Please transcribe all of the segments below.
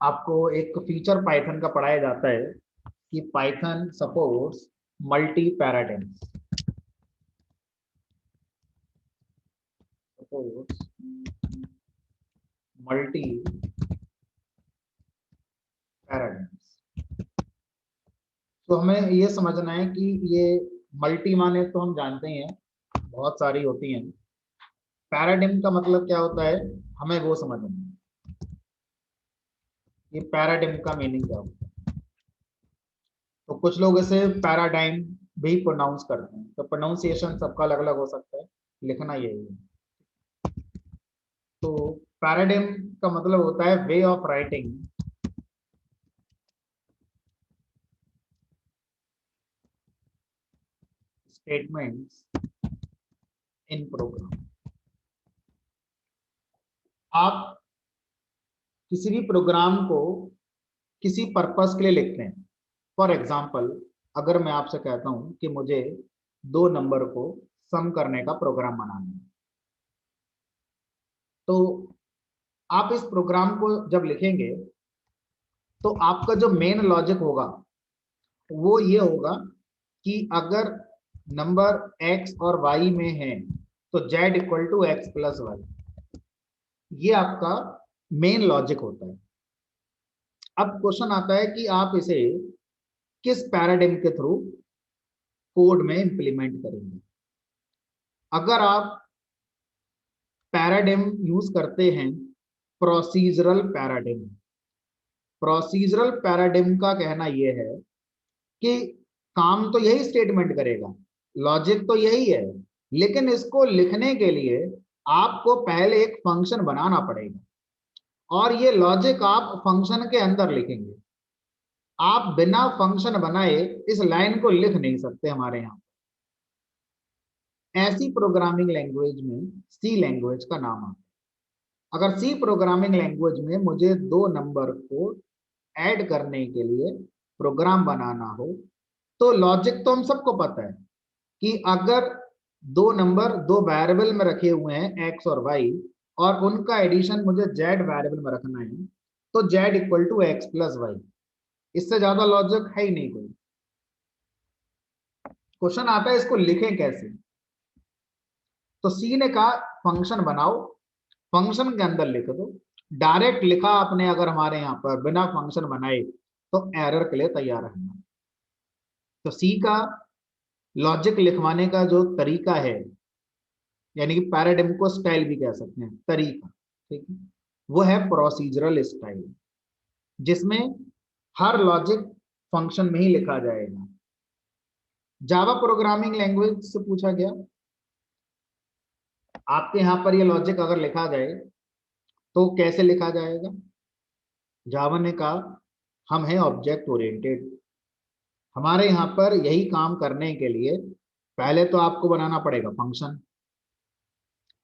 आपको एक feature Python का पढ़ाया जाता है कि Python supports multi paradigms, supports multi paradigms. तो हमें ये समझना है कि ये मल्टी माने तो हम जानते हैं बहुत सारी होती हैं, पैराडिम का मतलब क्या होता है हमें वो समझना है, ये पैराडिम का मीनिंग क्या होता है। तो कुछ लोग इसे पैराडाइम भी प्रोनाउंस करते हैं, तो प्रोनाउंसिएशन सबका अलग अलग हो सकता है, लिखना यही है। तो पैराडिम का मतलब होता है way of writing statements in program. आप किसी भी प्रोग्राम को किसी पर्पस के लिए लिखते हैं। फॉर एग्जाम्पल, अगर मैं आपसे कहता हूं कि मुझे दो नंबर को सम करने का प्रोग्राम बनाना है, तो आप इस प्रोग्राम को जब लिखेंगे तो आपका जो मेन लॉजिक होगा वो ये होगा कि अगर नंबर x और y में है तो z equal to X plus Y, ये आपका मेन लॉजिक होता है। अब क्वेश्चन आता है कि आप इसे किस पैराडिम के थ्रू कोड में इंप्लीमेंट करेंगे। अगर आप पैराडिम यूज करते हैं प्रोसीजरल पैराडिम, प्रोसीजरल पैराडिम का कहना यह है कि काम तो यही स्टेटमेंट करेगा, लॉजिक तो यही है, लेकिन इसको लिखने के लिए आपको पहले एक फंक्शन बनाना पड़ेगा और ये लॉजिक आप फंक्शन के अंदर लिखेंगे। आप बिना फंक्शन बनाए इस लाइन को लिख नहीं सकते हमारे यहाँ। ऐसी प्रोग्रामिंग लैंग्वेज में सी लैंग्वेज का नाम आता है। अगर सी प्रोग्रामिंग लैंग्वेज में मुझे दो नंबर को ऐड करने के लिए प्रोग्राम बनाना हो, तो लॉजिक तो हम सबको पता है कि अगर दो नंबर दो वेरिएबल में रखे हुए हैं एक्स और वाई, और उनका एडिशन मुझे जेड वेरिएबल में रखना है, तो Z equal to X plus Y. इससे ज्यादा लॉजिक है ही नहीं कोई। क्वेश्चन आता है इसको लिखें कैसे। तो सी ने कहा फंक्शन बनाओ, फंक्शन के अंदर लिख दो। डायरेक्ट लिखा आपने अगर हमारे यहाँ पर बिना फंक्शन बनाए तो एरर के लिए तैयार रहना। तो सी का लॉजिक लिखवाने का जो तरीका है, यानी कि पैराडिम को स्टाइल भी कह सकते हैं, तरीका, ठीक है, वो है प्रोसीजरल स्टाइल, जिसमें हर लॉजिक फंक्शन में ही लिखा जाएगा। जावा प्रोग्रामिंग लैंग्वेज से पूछा गया आपके यहां पर ये लॉजिक अगर लिखा जाए तो कैसे लिखा जाएगा। जावा ने कहा हम हैं ऑब्जेक्ट ओरिएंटेड, हमारे यहाँ पर यही काम करने के लिए पहले तो आपको बनाना पड़ेगा फंक्शन,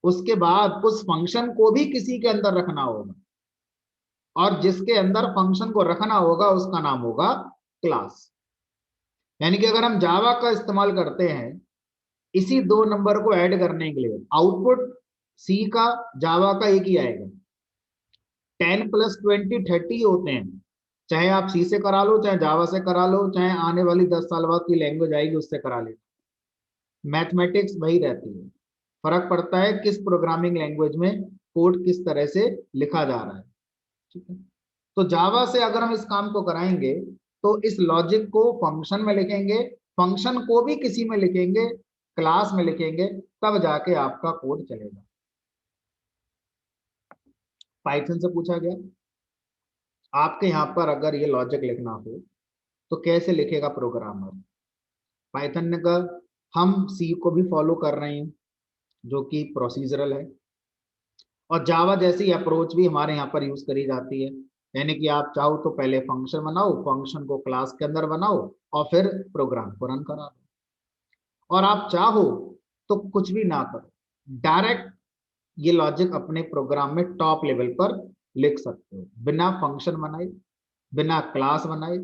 उसके बाद उस फंक्शन को भी किसी के अंदर रखना होगा, और जिसके अंदर फंक्शन को रखना होगा उसका नाम होगा क्लास। यानी कि अगर हम जावा का इस्तेमाल करते हैं इसी दो नंबर को ऐड करने के लिए, आउटपुट सी का जावा का एक ही आएगा। 10 + 20 30 होते हैं, चाहे आप सी से करा लो, चाहे जावा से करा लो, चाहे आने वाली 10 साल बाद की लैंग्वेज आएगी उससे करा ले, मैथमेटिक्स वही रहती है। फर्क पड़ता है किस प्रोग्रामिंग लैंग्वेज में कोड किस तरह से लिखा जा रहा है, ठीक है। तो जावा से अगर हम इस काम को कराएंगे तो इस लॉजिक को फंक्शन में लिखेंगे, फंक्शन को भी किसी में लिखेंगे, क्लास में लिखेंगे, तब जाके आपका कोड चलेगा। पाइथन से पूछा गया आपके यहां पर अगर ये लॉजिक लिखना हो तो कैसे लिखेगा प्रोग्रामर। पाइथन ने कहा हम सी को भी फॉलो कर रहे हैं जो कि प्रोसीजरल है, और जावा जैसी अप्रोच भी हमारे यहाँ पर यूज करी जाती है। यानी कि आप चाहो तो पहले फंक्शन बनाओ, फंक्शन को क्लास के अंदर बनाओ और फिर प्रोग्राम को रन करा दो। और आप चाहो तो कुछ भी ना करो, डायरेक्ट ये लॉजिक अपने प्रोग्राम में टॉप लेवल पर लिख सकते हो, बिना फंक्शन बनाए, बिना क्लास बनाए।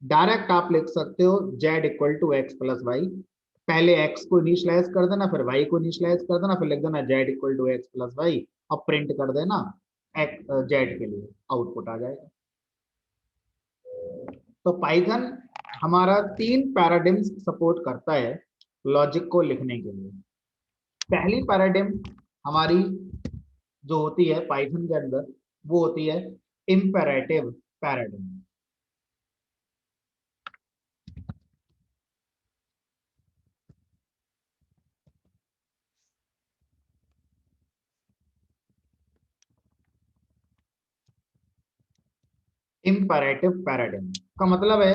डायरेक्ट आप लिख सकते हो Z equal to X plus Y, पहले एक्स को इनिशियलाइज कर देना, फिर वाई को इनिशियलाइज कर देना, फिर लिख देना Z equal to X plus Y और प्रिंट कर देना जेड के लिए, आउटपुट आ जाएगा। तो पाइथन हमारा 3 पैराडिम्स सपोर्ट करता है लॉजिक को लिखने के लिए। पहली पैराडिम हमारी जो होती है पाइथन के अंदर वो होती है इंपेरेटिव पैराडिम। इंपेरेटिव पैराडिम का मतलब है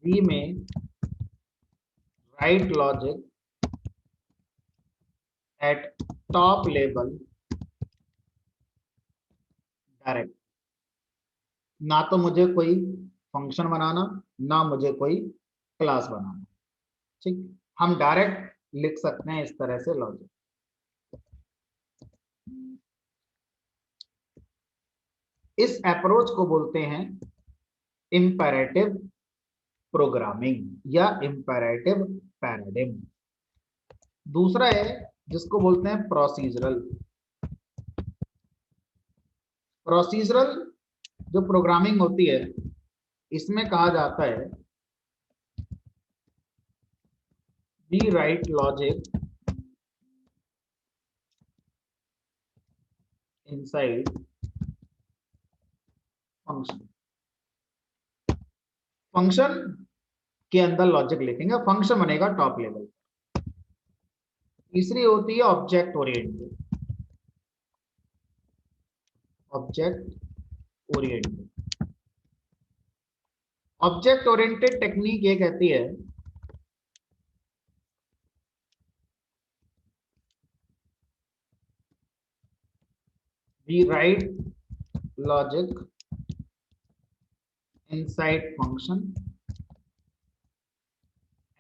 वी में right logic eight top level direct. ना तो मुझे कोई फंक्शन बनाना, ना मुझे कोई क्लास बनाना। ठीक, हम डायरेक्ट लिख सकते हैं इस तरह से लॉजिक। इस अप्रोच को बोलते हैं इंपेरेटिव प्रोग्रामिंग या इंपेरेटिव पैराडिम। दूसरा है जिसको बोलते हैं प्रोसीजरल। प्रोसीजरल जो प्रोग्रामिंग होती है इसमें कहा जाता है we write logic inside function. Function के अंदर लॉजिक लिखेंगे, फंक्शन बनेगा टॉप लेवल। तीसरी होती है object oriented. Object oriented object oriented technique ये कहती है we write logic inside function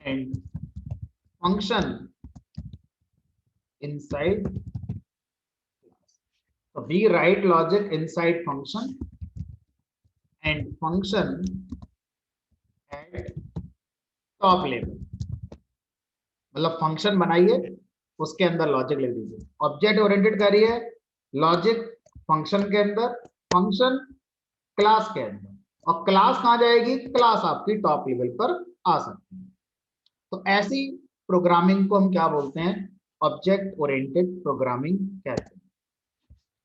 and function inside class. So we write logic inside function and function at top level। मतलब function बनाइए उसके अंदर लॉजिक लिख दीजिए। ऑब्जेक्ट ओरिएंटेड करिए लॉजिक फंक्शन के अंदर, फंक्शन क्लास के अंदर, और क्लास कहां जाएगी? क्लास आपकी टॉप लेवल पर आ सकती है। तो ऐसी प्रोग्रामिंग को हम क्या बोलते हैं? ऑब्जेक्ट ओरिएंटेड प्रोग्रामिंग कहते हैं।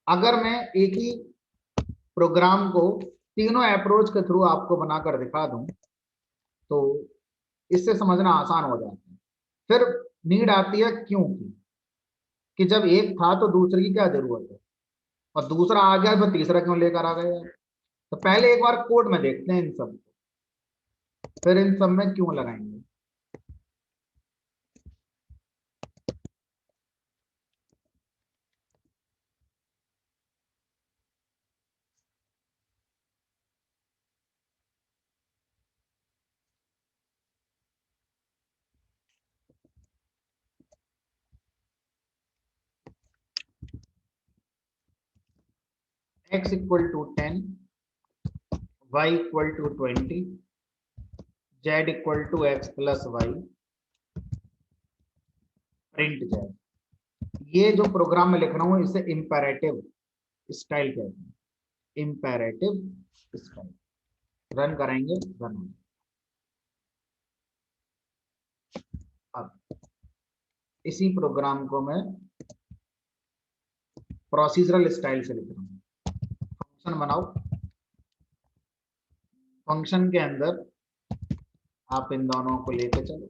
अगर मैं एक ही प्रोग्राम को तीनों अप्रोच के थ्रू आपको बनाकर दिखा दूं तो इससे समझना आसान हो जाता है। फिर नीड आती है क्यों की, कि जब एक था तो दूसरे की क्या जरूरत है, और दूसरा आ गया तो तीसरा क्यों लेकर आ गया। तो पहले एक बार कोड में देखते हैं इन सब, फिर इन सब में क्यों लगाएंगे। x equal to 10, y equal to 20, z equal to x plus Y, print z। ये जो प्रोग्राम में लिख रहा हूं इसे इंपेरेटिव स्टाइल कहते हैं। इंपेरेटिव स्टाइल रन करेंगे, रन। अब इसी प्रोग्राम को मैं प्रोसीजरल स्टाइल से लिख रहा हूं। फंक्शन बनाओ, फंक्शन के अंदर आप इन दोनों को लेके चलो,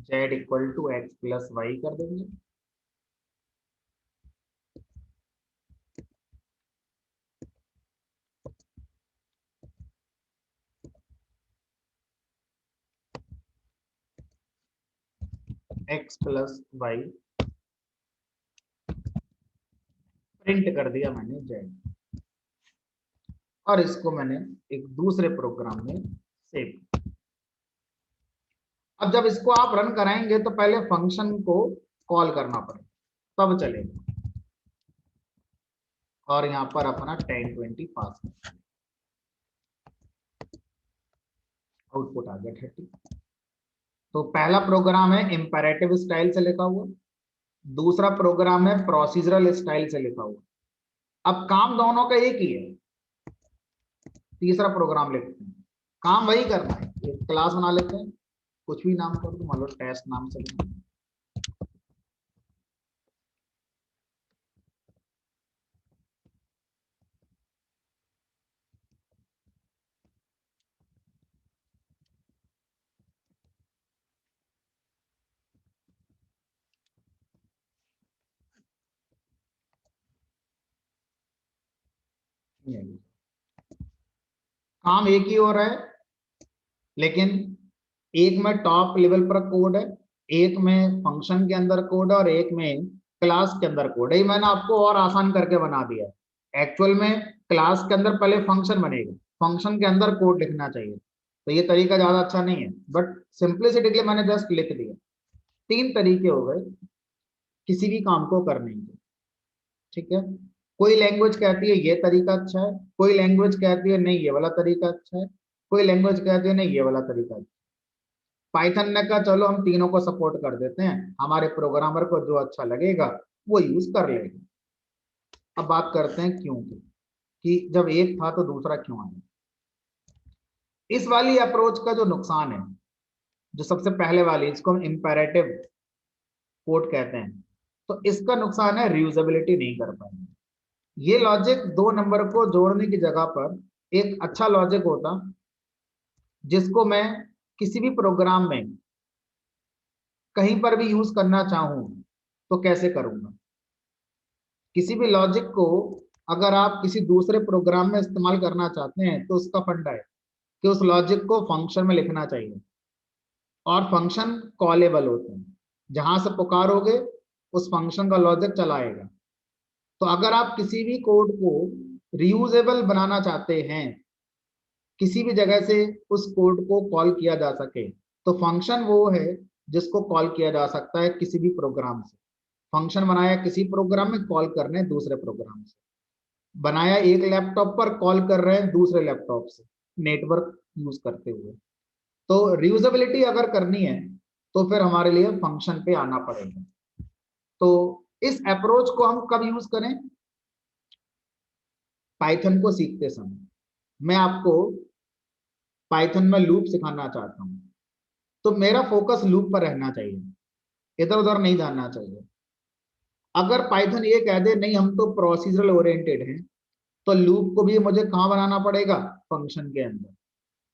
z equal to X plus Y कर देंगे, एक्स प्लस वाई, प्रिंट कर दिया मैंने z, और इसको मैंने एक दूसरे प्रोग्राम में सेव किया। अब जब इसको आप रन कराएंगे तो पहले फंक्शन को कॉल करना पड़ेगा तब चलेगा, और यहां पर अपना 1020 पास कर, आउटपुट आ गया 30। तो पहला प्रोग्राम है इंपेरेटिव स्टाइल से लिखा हुआ, दूसरा प्रोग्राम है प्रोसीजरल स्टाइल से लिखा हुआ। अब काम दोनों का एक ही है, तीसरा प्रोग्राम लिखते हैं, काम वही करना है। एक क्लास बना लेते हैं, कुछ भी नाम कर दो, मान लो टेस्ट नाम से लेते हैं। काम एक ही हो रहा है, लेकिन एक में टॉप लेवल पर कोड है, एक में फंक्शन के अंदर कोड है, और एक में क्लास के अंदर कोड है। ये मैंने आपको और आसान करके बना दिया है। एक्चुअल में क्लास के अंदर पहले फंक्शन बनेगा, फंक्शन के अंदर कोड लिखना चाहिए, तो ये तरीका ज्यादा अच्छा नहीं है, बट सिंपलिसिटी के लिए मैंने जस्ट लिख दिया। तीन तरीके हो गए किसी भी काम को करने के, ठीक है। कोई लैंग्वेज कहती है ये तरीका अच्छा है, कोई लैंग्वेज कहती है नहीं ये वाला तरीका अच्छा है, कोई लैंग्वेज कहती है नहीं ये वाला तरीका अच्छा है। पाइथन ने कहा चलो हम तीनों को सपोर्ट कर देते हैं, हमारे प्रोग्रामर को जो अच्छा लगेगा वो यूज कर लेगा। अब बात करते हैं क्यों की, कि जब एक था तो दूसरा क्यों आया। इस वाली अप्रोच का जो नुकसान है, जो सबसे पहले वाली, इसको हम इंपेरेटिव कोड कहते हैं, तो इसका नुकसान है रीयूजेबिलिटी नहीं कर पाएंगे। ये लॉजिक दो नंबर को जोड़ने की जगह पर एक अच्छा लॉजिक होता, जिसको मैं किसी भी प्रोग्राम में कहीं पर भी यूज करना चाहूं तो कैसे करूंगा। किसी भी लॉजिक को अगर आप किसी दूसरे प्रोग्राम में इस्तेमाल करना चाहते हैं तो उसका फंडा है कि उस लॉजिक को फंक्शन में लिखना चाहिए, और फंक्शन कॉलेबल होते हैं, जहां से पुकारोगे उस फंक्शन का लॉजिक चलाएगा। तो अगर आप किसी भी कोड को रीयूजेबल बनाना चाहते हैं, किसी भी जगह से उस कोड को कॉल किया जा सके, तो फंक्शन वो है जिसको कॉल किया जा सकता है किसी भी प्रोग्राम से। फंक्शन बनाया किसी प्रोग्राम में, कॉल करने दूसरे प्रोग्राम से, बनाया एक लैपटॉप पर, कॉल कर रहे हैं दूसरे लैपटॉप से नेटवर्क यूज करते हुए। तो रियूजेबिलिटी अगर करनी है तो फिर हमारे लिए फंक्शन पे आना पड़ेगा। तो इस अप्रोच को हम कब यूज करें? पाइथन को सीखते समय। मैं आपको पाइथन में लूप सिखाना चाहता हूं, तो मेरा फोकस लूप पर रहना चाहिए, इधर उधर नहीं जाना चाहिए। अगर पाइथन ये कह दे नहीं हम तो प्रोसीजरल ओरिएंटेड हैं, तो लूप को भी मुझे कहाँ बनाना पड़ेगा? फंक्शन के अंदर।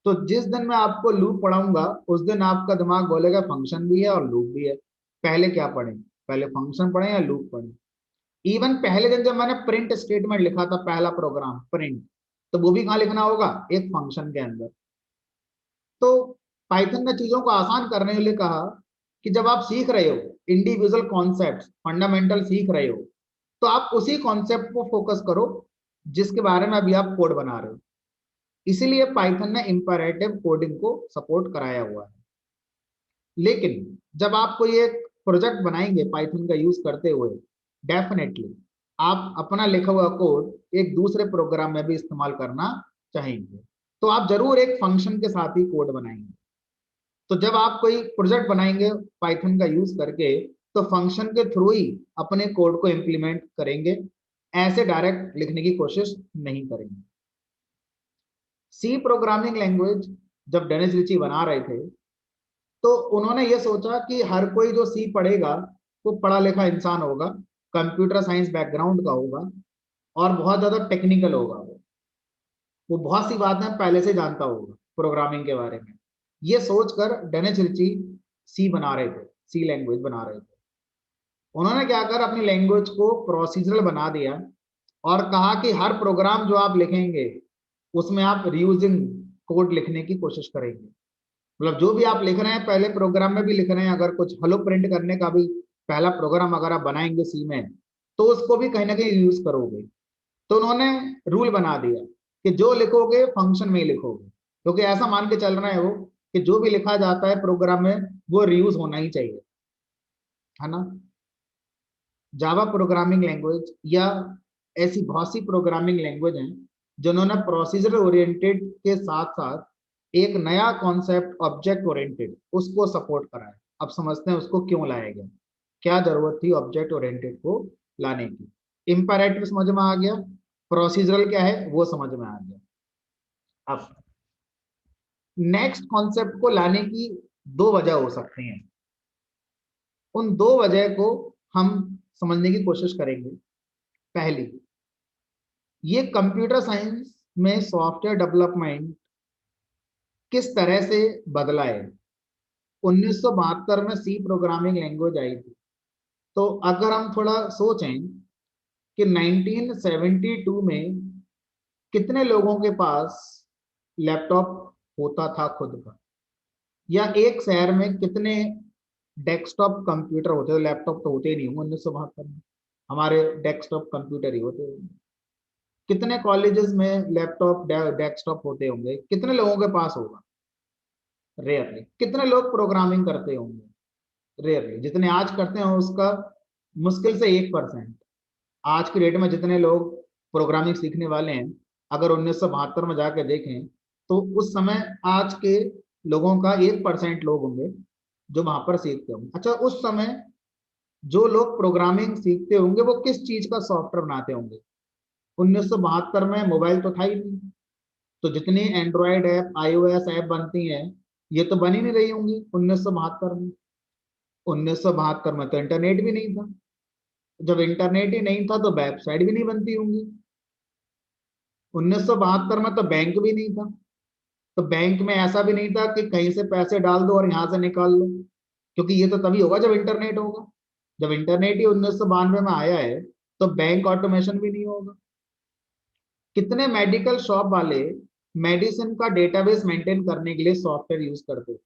तो जिस दिन मैं आपको लूप पढ़ाऊंगा उस दिन आपका दिमाग बोलेगा फंक्शन भी है और लूप भी है, पहले क्या पढ़ें? पहले फंक्शन पढ़ें या लूप पढ़ें? इवन पहले दिन जब मैंने प्रिंट स्टेटमेंट लिखा था, पहला प्रोग्राम प्रिंट, तो वो भी कहाँ लिखना होगा? एक फंक्शन के अंदर। तो पाइथन ने चीजों को आसान करने के लिए कहा कि जब आप सीख रहे हो इंडिविजुअल कॉन्सेप्ट, फंडामेंटल सीख रहे हो, तो आप उसी कॉन्सेप्ट को फोकस करो जिसके बारे में अभी आप कोड बना रहे हो। इसीलिए पाइथन ने इंपरेटिव कोडिंग को सपोर्ट कराया हुआ है। लेकिन जब आप कोई एक प्रोजेक्ट बनाएंगे पाइथन का यूज करते हुए, डेफिनेटली आप अपना लिखा हुआ कोड एक दूसरे प्रोग्राम में भी इस्तेमाल करना चाहेंगे, तो आप जरूर एक फंक्शन के साथ ही कोड बनाएंगे। तो जब आप कोई प्रोजेक्ट बनाएंगे पाइथन का यूज करके, तो फंक्शन के थ्रू ही अपने कोड को इंप्लीमेंट करेंगे, ऐसे डायरेक्ट लिखने की कोशिश नहीं करेंगे। सी प्रोग्रामिंग लैंग्वेज जब डेनिस रिची बना रहे थे, तो उन्होंने ये सोचा कि हर कोई जो सी पढ़ेगा वो पढ़ा लिखा इंसान होगा, कंप्यूटर साइंस बैकग्राउंड का होगा, और बहुत ज्यादा टेक्निकल होगा। वो बहुत सी बातें पहले से जानता होगा प्रोग्रामिंग के बारे में। ये सोचकर डेनिस रिची सी बना रहे थे, सी लैंग्वेज बना रहे थे। उन्होंने क्या कर अपनी लैंग्वेज को प्रोसीजरल बना दिया, और कहा कि हर प्रोग्राम जो आप लिखेंगे उसमें आप रीयूजिंग कोड लिखने की कोशिश करेंगे। मतलब जो भी आप लिख रहे हैं पहले प्रोग्राम में भी लिख रहे हैं, अगर कुछ हेलो प्रिंट करने का भी पहला प्रोग्राम अगर आप बनाएंगे सी में, तो उसको भी कहीं ना कहीं यूज करोगे। तो उन्होंने रूल बना दिया कि जो लिखोगे फंक्शन में ही लिखोगे, क्योंकि ऐसा मान के चल रहे हैं वो कि जो भी लिखा जाता है प्रोग्राम में वो रीयूज होना ही चाहिए, है ना। जावा प्रोग्रामिंग लैंग्वेज या ऐसी बहुत सी प्रोग्रामिंग लैंग्वेज हैं जिन्होंने प्रोसीजर ओरिएंटेड के साथ साथ एक नया कॉन्सेप्ट ऑब्जेक्ट ओरिएंटेड उसको सपोर्ट करा है। अब समझते हैं उसको क्यों लाया गया, क्या जरूरत थी ऑब्जेक्ट ओरिएंटेड को लाने की। इंपैरेटिव समझ में आ गया, प्रोसीजरल क्या है वो समझ में आ गया। अब नेक्स्ट कॉन्सेप्ट को लाने की दो वजह हो सकती हैं, उन दो वजह को हम समझने की कोशिश करेंगे। पहली, ये कंप्यूटर साइंस में सॉफ्टवेयर डेवलपमेंट किस तरह से बदला है। 1972 में सी प्रोग्रामिंग लैंग्वेज आई थी। तो अगर हम थोड़ा सोचें कि 1972 में कितने लोगों के पास लैपटॉप होता था खुद का, या एक शहर में कितने डेस्कटॉप कंप्यूटर होते थे। लैपटॉप तो होते ही नहीं होंगे 1972 में, हमारे डेस्कटॉप कंप्यूटर ही होते होंगे। कितने कॉलेजेस में लैपटॉप डेस्कटॉप होते होंगे, कितने लोगों के पास होगा, रेयरली। कितने लोग प्रोग्रामिंग करते होंगे, रेयरली। जितने आज करते हैं उसका मुश्किल से 1%। आज की डेट में जितने लोग प्रोग्रामिंग सीखने वाले हैं, अगर 1972 में जाके देखें तो उस समय आज के लोगों का 1% लोग होंगे जो वहां पर सीखते होंगे। अच्छा, उस समय जो लोग प्रोग्रामिंग सीखते होंगे वो किस चीज का सॉफ्टवेयर बनाते होंगे। 1972 में मोबाइल तो था ही नहीं, तो जितनी एंड्रॉयड ऐप, आईओएस ऐप बनती हैं ये तो बन ही नहीं रही होंगी 1972 में। 1972 में तो इंटरनेट भी नहीं था। जब इंटरनेट ही नहीं था तो वेबसाइट भी नहीं बनती होंगी। 1972 में तो बैंक भी नहीं था, तो बैंक में ऐसा भी नहीं था कि कहीं से पैसे डाल दो और यहां से निकाल लो, क्योंकि ये तो तभी होगा जब इंटरनेट होगा। जब इंटरनेट ही 1992 में आया है तो बैंक ऑटोमेशन भी नहीं होगा। कितने मेडिकल शॉप वाले मेडिसिन का डेटाबेस मेंटेन करने के लिए सॉफ्टवेयर यूज करते थे।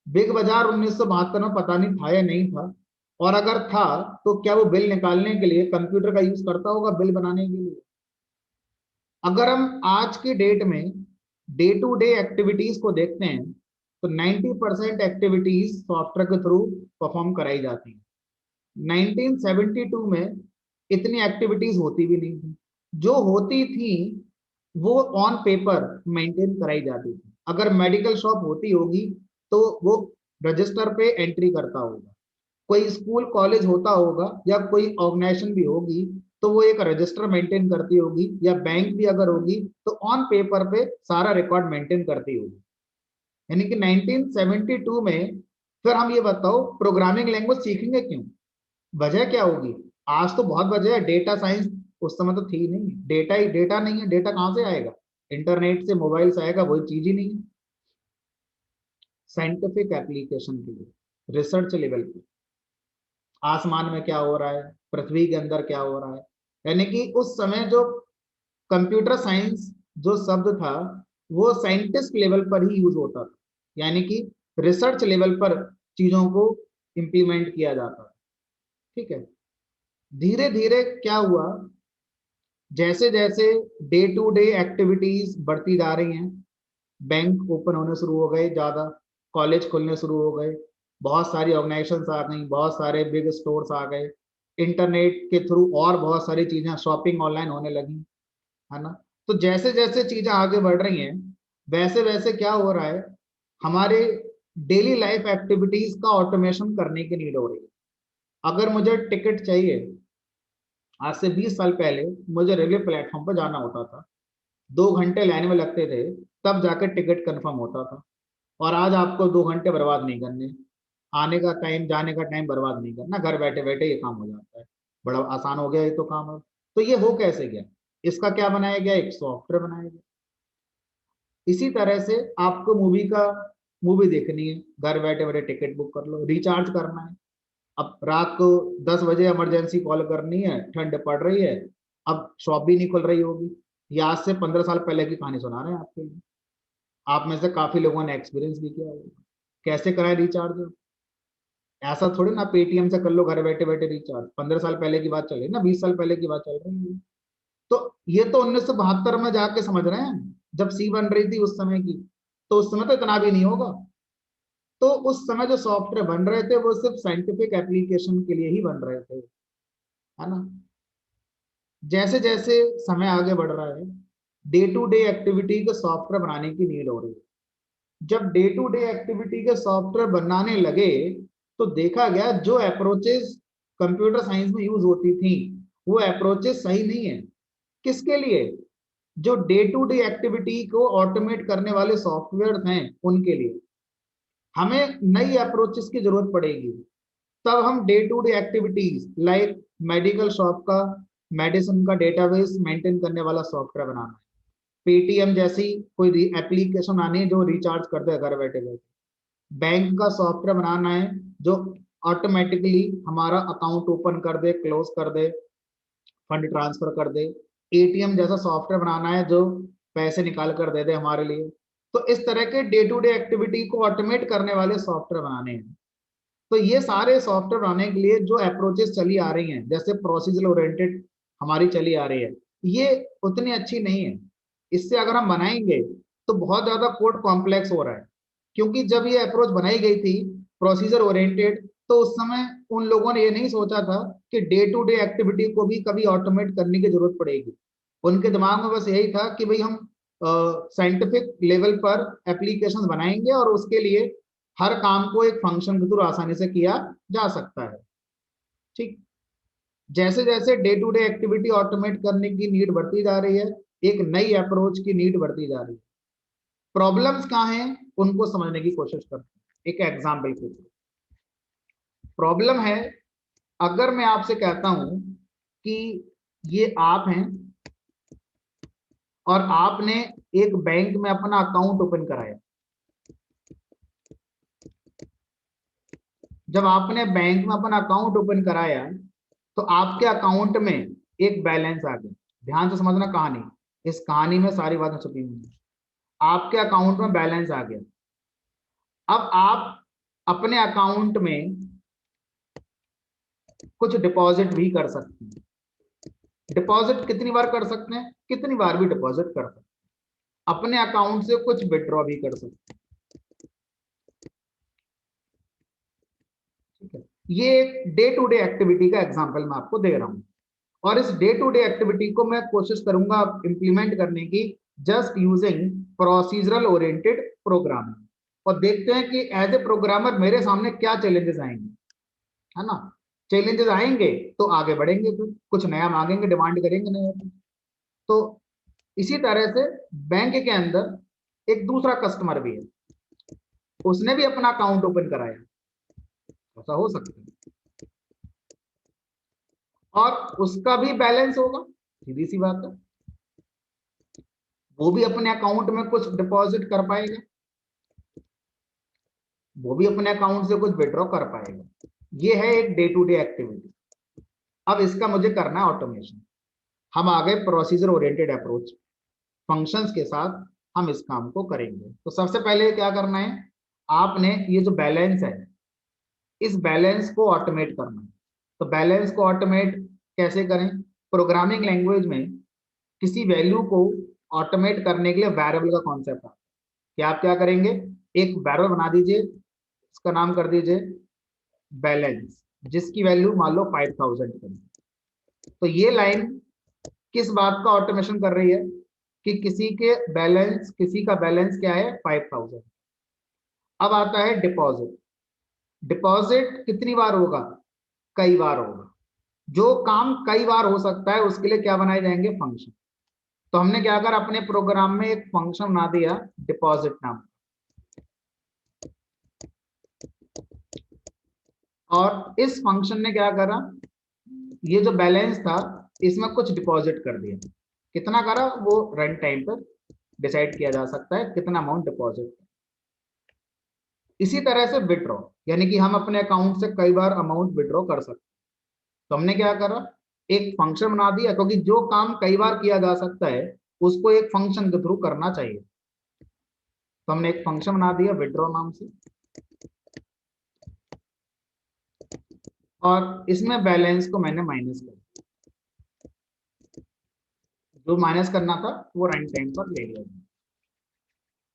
बिग बाजार 1972 में पता नहीं था या नहीं था, और अगर था तो क्या वो बिल निकालने के लिए कंप्यूटर का यूज करता होगा बिल बनाने के लिए। अगर हम आज की डेट में डे टू डे एक्टिविटीज को देखते हैं तो 90% एक्टिविटीज सॉफ्टवेयर के थ्रू परफॉर्म कराई जाती हैं। 1972 में इतनी एक्टिविटीज होती भी नहीं थी, जो होती थी वो ऑन पेपर मेंटेन कराई जाती थी। अगर मेडिकल शॉप होती होगी तो वो रजिस्टर पे एंट्री करता होगा। कोई स्कूल कॉलेज होता होगा या कोई ऑर्गेनाइजेशन भी होगी तो वो एक रजिस्टर मेंटेन करती होगी, या बैंक भी अगर होगी तो ऑन पेपर पे सारा रिकॉर्ड मेंटेन करती होगी। यानी कि 1972 में, फिर हम ये बताओ प्रोग्रामिंग लैंग्वेज सीखेंगे क्यों, वजह क्या होगी। आज तो बहुत वजह है, डेटा साइंस उस समय तो थी नहीं, डेटा ही डेटा नहीं है, डेटा कहां से आएगा, इंटरनेट से मोबाइल से आएगा, वही चीज ही नहीं है। साइंटिफिक एप्लीकेशन के लिए, रिसर्च लेवल पे, आसमान में क्या हो रहा है, पृथ्वी के अंदर क्या हो रहा है। यानी कि उस समय जो कंप्यूटर साइंस जो शब्द था वो साइंटिस्ट लेवल पर ही यूज होता था, यानी कि रिसर्च लेवल पर चीजों को इंप्लीमेंट किया जाता है। ठीक है। धीरे धीरे क्या हुआ, जैसे जैसे डे टू डे एक्टिविटीज बढ़ती जा रही हैं, बैंक ओपन होने शुरू हो गए, ज्यादा कॉलेज खुलने शुरू हो गए, बहुत सारी ऑर्गेनाइजेशंस आ गई, बहुत सारे बिग स्टोर्स आ गए, इंटरनेट के थ्रू और बहुत सारी चीजें, शॉपिंग ऑनलाइन होने लगी, है ना। तो जैसे जैसे चीजें आगे बढ़ रही हैं वैसे वैसे क्या हो रहा है, हमारे डेली लाइफ एक्टिविटीज का ऑटोमेशन करने की नीड हो रही है। अगर मुझे टिकट चाहिए, आज से 20 साल पहले मुझे रेलवे प्लेटफॉर्म पर जाना होता था, 2 घंटे लाइन में लगते थे, तब जाकर टिकट कंफर्म होता था। और आज आपको 2 घंटे बर्बाद नहीं करने, आने का टाइम जाने का टाइम बर्बाद नहीं करना, घर बैठे बैठे ये काम हो जाता है। बड़ा आसान हो गया ये तो काम। अब तो ये हो कैसे गया, इसका क्या बनाया गया, एक सॉफ्टवेयर बनाया गया। इसी तरह से आपको मूवी देखनी है, घर बैठे बैठे टिकट बुक कर लो, रिचार्ज करना है। अब रात को 10 बजे इमरजेंसी कॉल करनी है, ठंड पड़ रही है, अब शॉप भी नहीं खुल रही होगी। ये आज से 15 साल पहले की कहानी सुना रहे हैं आपके लिए। आप में से काफी लोगों ने एक्सपीरियंस भी किया होगा। कैसे कराए रिचार्ज, ऐसा थोड़ी ना पेटीएम से कर लो घर बैठे बैठे रिचार्ज। 15 साल पहले की बात चल रही है ना, 20 साल पहले की बात चल रही है। तो ये तो 1972 में जाके समझ रहे हैं, जब सी बन रही थी उस समय की। तो उस समय तो इतना भी नहीं होगा। तो उस समय जो सॉफ्टवेयर बन रहे थे वो सिर्फ साइंटिफिक एप्लीकेशन के लिए ही बन रहे थे, है ना। जैसे जैसे समय आगे बढ़ रहा है, डे टू डे एक्टिविटी के सॉफ्टवेयर बनाने की नीड हो रही है। जब डे टू डे एक्टिविटी के सॉफ्टवेयर बनाने लगे तो देखा गया जो अप्रोचेस कंप्यूटर साइंस में यूज होती थी वो अप्रोचेस सही नहीं है। किसके लिए? जो डे टू डे एक्टिविटी को ऑटोमेट करने वाले सॉफ्टवेयर हैं उनके लिए। हमें नई अप्रोचेस की जरूरत पड़ेगी, तब हम day to day activities like medical shop का, मेडिसिन का डेटाबेस मेंटेन करने वाला सॉफ्टवेयर बनाना है, पेटीएम जैसी कोई एप्लीकेशन आनी है जो रिचार्ज कर दे घर बैठे बैठे, बैंक का सॉफ्टवेयर बनाना है जो ऑटोमेटिकली हमारा अकाउंट ओपन कर दे, क्लोज कर दे, फंड ट्रांसफर कर दे, एटीएम जैसा सॉफ्टवेयर बनाना है जो पैसे निकाल कर दे दे हमारे लिए। तो इस तरह के डे टू डे एक्टिविटी को ऑटोमेट करने वाले सॉफ्टवेयर बनाने हैं। तो ये सारे सॉफ्टवेयर बनाने के लिए जो अप्रोचेस चली आ रही हैं, जैसे प्रोसीजर ओरिएंटेड हमारी चली आ रही है, ये उतनी अच्छी नहीं है। इससे अगर हम बनाएंगे तो बहुत ज्यादा कोड कॉम्प्लेक्स हो रहा है, क्योंकि जब ये अप्रोच बनाई गई थी प्रोसीजर ओरिएंटेड, तो उस समय उन लोगों ने ये नहीं सोचा था कि डे टू डे एक्टिविटी को भी कभी ऑटोमेट करने की जरूरत पड़ेगी। उनके दिमाग में बस यही था कि भाई हम साइंटिफिक लेवल पर एप्लीकेशंस बनाएंगे और उसके लिए हर काम को एक फंक्शन के थ्रू आसानी से किया जा सकता है। ठीक, जैसे जैसे day to day activity automate करने की नीड बढ़ती जा रही है, एक नई अप्रोच की नीड बढ़ती जा रही है। प्रॉब्लम्स कहाँ हैं उनको समझने की कोशिश करते हैं एक एग्जाम्पल के थ्रू। प्रॉब्लम है, अगर मैं आपसे कहता हूं कि ये आप हैं और आपने एक बैंक में अपना अकाउंट ओपन कराया। जब आपने बैंक में अपना अकाउंट ओपन कराया तो आपके अकाउंट में एक बैलेंस आ गया। ध्यान से समझना कहानी, इस कहानी में सारी बातें छुपी हुई हैं। आपके अकाउंट में बैलेंस आ गया। अब आप अपने अकाउंट में कुछ डिपॉजिट भी कर सकते हैं। डिपॉजिट कितनी बार कर सकते हैं? कितनी बार भी डिपॉजिट कर सकते हैं। अपने अकाउंट से कुछ विड्रॉ भी कर सकते हैं। ठीक है, ये एक डे टू डे एक्टिविटी का एग्जांपल मैं आपको दे रहा हूं, और इस डे टू डे एक्टिविटी को मैं कोशिश करूंगा इंप्लीमेंट करने की just using procedural oriented programming. और देखते हैं कि एज ए प्रोग्रामर मेरे सामने क्या चैलेंजेस आएंगे, है ना। चैलेंजेस आएंगे तो आगे बढ़ेंगे, फिर कुछ नया मांगेंगे, डिमांड करेंगे नया। तो इसी तरह से बैंक के अंदर एक दूसरा कस्टमर भी है, उसने भी अपना अकाउंट ओपन कराया, ऐसा हो सकता है, और उसका भी बैलेंस होगा, सीधी सी बात है। वो भी अपने अकाउंट में कुछ डिपॉजिट कर पाएगा, वो भी अपने अकाउंट से कुछ विड्रॉ कर पाएगा। ये है एक डे टू डे एक्टिविटी। अब इसका मुझे करना है ऑटोमेशन। हम आ गए प्रोसीजर ओरिएंटेड अप्रोच, फंक्शंस के साथ हम इस काम को करेंगे। तो सबसे पहले क्या करना है, आपने ये जो बैलेंस है इस बैलेंस को ऑटोमेट करना है। तो बैलेंस को ऑटोमेट कैसे करें? प्रोग्रामिंग लैंग्वेज में किसी वैल्यू को ऑटोमेट करने के लिए वेरिएबल का कॉन्सेप्ट आता है कि आप क्या करेंगे, एक वेरिएबल बना दीजिए, इसका नाम कर दीजिए बैलेंस, जिसकी वैल्यू मान लो 5000 करें। तो ये लाइन किस बात का ऑटोमेशन कर रही है कि किसी का बैलेंस क्या है, 5000। अब आता है डिपॉजिट। डिपॉजिट कितनी बार होगा? कई बार होगा। जो काम कई बार हो सकता है उसके लिए क्या बनाए जाएंगे, फंक्शन। तो हमने क्या करा, अपने प्रोग्राम में एक फंक्शन बना दिया डिपॉजिट नाम, और इस फंक्शन ने क्या करा, ये जो बैलेंस था इसमें कुछ डिपॉजिट कर दिया। कितना करा वो रन टाइम पर डिसाइड किया जा सकता है, कितना अमाउंट डिपॉजिट। इसी तरह से विड्रॉ, यानी कि हम अपने अकाउंट से कई बार अमाउंट विड्रॉ कर सकते हैं। तो हमने क्या करा, एक फंक्शन बना दिया, क्योंकि जो काम कई बार किया जा सकता है उसको एक फंक्शन के थ्रू करना चाहिए। तो हमने एक फंक्शन बना दिया विड्रॉ नाम से, और इसमें बैलेंस को मैंने माइनस कर दिया। जो माइनस करना था वो रन टाइम पर ले लिया।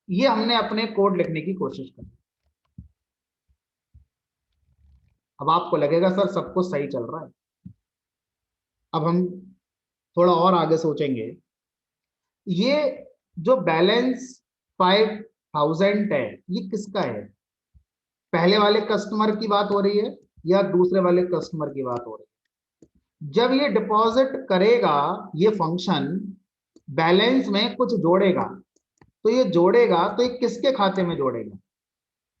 ये हमने अपने कोड लिखने की कोशिश की। अब आपको लगेगा सर सब कुछ सही चल रहा है। अब हम थोड़ा और आगे सोचेंगे। ये जो बैलेंस 5000 है ये किसका है? पहले वाले कस्टमर की बात हो रही है या दूसरे वाले कस्टमर की बात हो रही है? जब ये डिपॉजिट करेगा ये फंक्शन, बैलेंस में कुछ जोड़ेगा, तो ये जोड़ेगा तो ये किसके खाते में जोड़ेगा?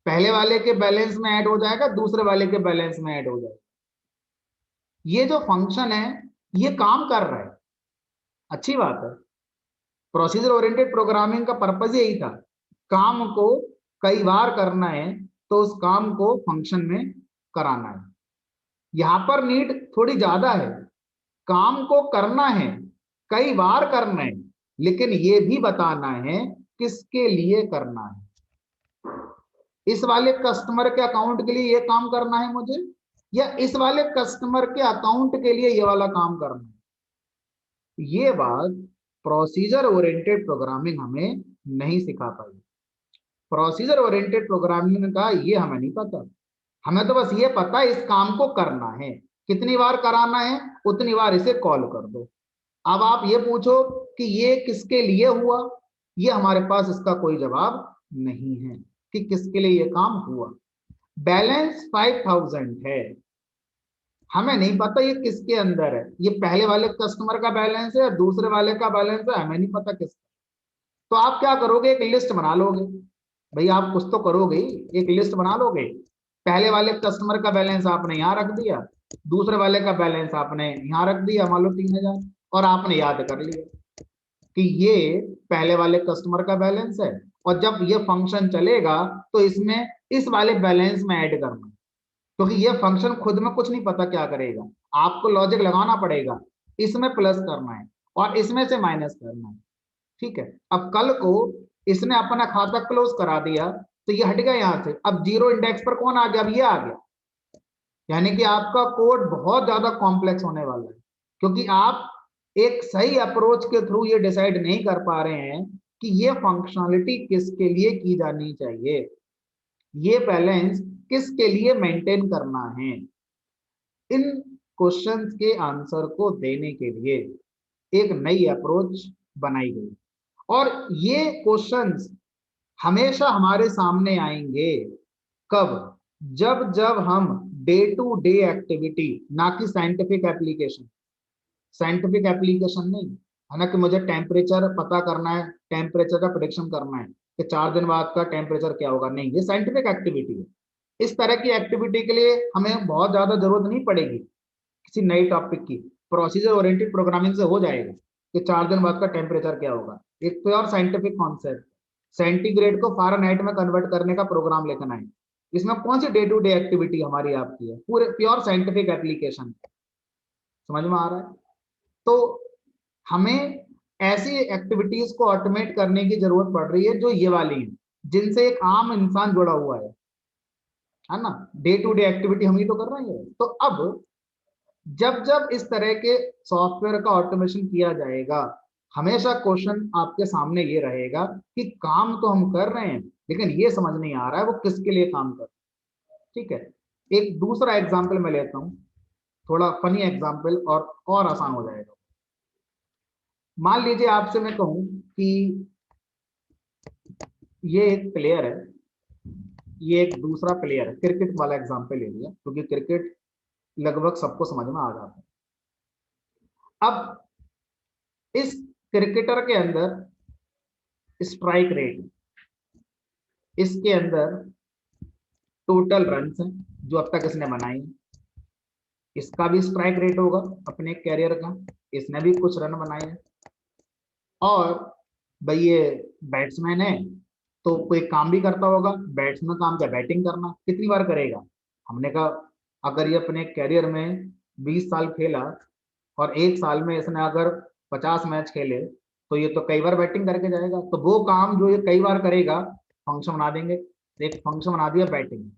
पहले वाले के बैलेंस में ऐड हो जाएगा, दूसरे वाले के बैलेंस में ऐड हो जाएगा। ये जो फंक्शन है ये काम कर रहा है, अच्छी बात है। प्रोसीजर ओरिएंटेड प्रोग्रामिंग का पर्पज यही था, काम को कई बार करना है तो उस काम को फंक्शन में कराना है। यहां पर नीड थोड़ी ज्यादा है, काम को करना है, कई बार करना है, लेकिन ये भी बताना है किसके लिए करना है। इस वाले कस्टमर के अकाउंट के लिए ये काम करना है मुझे, या इस वाले कस्टमर के अकाउंट के लिए ये वाला काम करना है। ये बात प्रोसीजर ओरिएंटेड प्रोग्रामिंग हमें नहीं सिखा पाई। प्रोसीजर ओरिएंटेड प्रोग्रामिंग का ये हमें नहीं पता, हमें तो बस ये पता है इस काम को करना है, कितनी बार कराना है उतनी बार इसे कॉल कर दो। अब आप ये पूछो कि ये किसके लिए हुआ, ये हमारे पास इसका कोई जवाब नहीं है कि किसके लिए ये काम हुआ। बैलेंस 5000 है, हमें नहीं पता ये किसके अंदर है, ये पहले वाले कस्टमर का बैलेंस है या दूसरे वाले का बैलेंस है, हमें नहीं पता किसका। तो आप क्या करोगे, एक लिस्ट बना लोगे, भाई आप कुछ तो करोगे ही, एक लिस्ट बना लोगे। पहले वाले कस्टमर का बैलेंस आपने यहाँ रख दिया, दूसरे वाले का बैलेंस आपने यहाँ रख दिया, मान लो 3000, और आपने याद कर लिया कि ये पहले वाले कस्टमर का बैलेंस है, और जब ये फंक्शन चलेगा तो इसमें इस वाले बैलेंस में ऐड करना, क्योंकि ये फंक्शन खुद में कुछ नहीं पता क्या करेगा, आपको लॉजिक लगाना पड़ेगा, इसमें प्लस करना है और इसमें से माइनस करना है। ठीक है, अब कल को इसने अपना खाता क्लोज करा दिया तो ये हट गया यहां से, अब जीरो इंडेक्स पर कौन आ गया, अब ये आ गया। यानी कि आपका कोड बहुत ज्यादा कॉम्प्लेक्स होने वाला है, क्योंकि आप एक सही अप्रोच के थ्रू ये डिसाइड नहीं कर पा रहे हैं कि ये फंक्शनलिटी किसके लिए की जानी चाहिए, ये बैलेंस किसके लिए मेंटेन करना है। इन क्वेश्चंस के आंसर को देने के लिए एक नई अप्रोच बनाई गई, और ये क्वेश्चंस हमेशा हमारे सामने आएंगे कब, जब जब हम डे टू डे एक्टिविटी, ना कि साइंटिफिक एप्लीकेशन, साइंटिफिक एप्लीकेशन नहीं है ना कि मुझे टेम्परेचर पता करना है, टेम्परेचर का प्रेडिक्शन करना है कि 4 दिन बाद का टेम्परेचर क्या होगा, नहीं, ये साइंटिफिक एक्टिविटी है। इस तरह की एक्टिविटी के लिए हमें बहुत ज्यादा जरूरत नहीं पड़ेगी किसी नई टॉपिक की, प्रोसीजर ओरिएंटेड प्रोग्रामिंग से हो जाएगा कि 4 दिन बाद का टेम्परेचर क्या होगा। एक प्योर साइंटिफिक कॉन्सेप्ट, सेंटीग्रेड को फ़ारेनहाइट में कन्वर्ट करने का प्रोग्राम लिखना है, इसमें कौन सी डे टू डे एक्टिविटी हमारी आपकी है, पूरे प्योर साइंटिफिक एप्लीकेशन। समझ में आ रहा है? तो हमें ऐसी एक्टिविटीज को ऑटोमेट करने की जरूरत पड़ रही है जो ये वाली है, जिनसे एक आम इंसान जुड़ा हुआ है ना, डे टू डे एक्टिविटी हम ही तो कर रहे हैं। तो अब जब जब इस तरह के सॉफ्टवेयर का ऑटोमेशन किया जाएगा, हमेशा क्वेश्चन आपके सामने ये रहेगा कि काम तो हम कर रहे हैं लेकिन ये समझ नहीं आ रहा है वो किसके लिए काम कर रहे हैं। ठीक है, एक दूसरा एग्जाम्पल मैं लेता हूं, थोड़ा फनी एग्जाम्पल और आसान हो जाएगा। मान लीजिए आपसे मैं कहूं कि ये एक प्लेयर है, ये एक दूसरा प्लेयर है, क्रिकेट वाला एग्जाम्पल ले लिया क्योंकि क्रिकेट लगभग सबको समझ में आ जाता है। अब इस क्रिकेटर के अंदर स्ट्राइक रेट, इसके अंदर टोटल रन है जो अब तक इसने बनाई, इसका भी स्ट्राइक रेट होगा अपने कैरियर का, इसने भी कुछ रन बनाए हैं। और भाई ये बैट्समैन है तो कोई काम भी करता होगा, बैट्समैन काम क्या, बैटिंग करना, कितनी बार करेगा। हमने कहा अगर ये अपने कैरियर में 20 साल खेला और एक साल में इसने अगर 50 मैच खेले तो ये तो कई बार बैटिंग करके जाएगा, तो वो काम जो ये कई बार करेगा फंक्शन बना देंगे। एक फंक्शन बना दिया बैटिंग,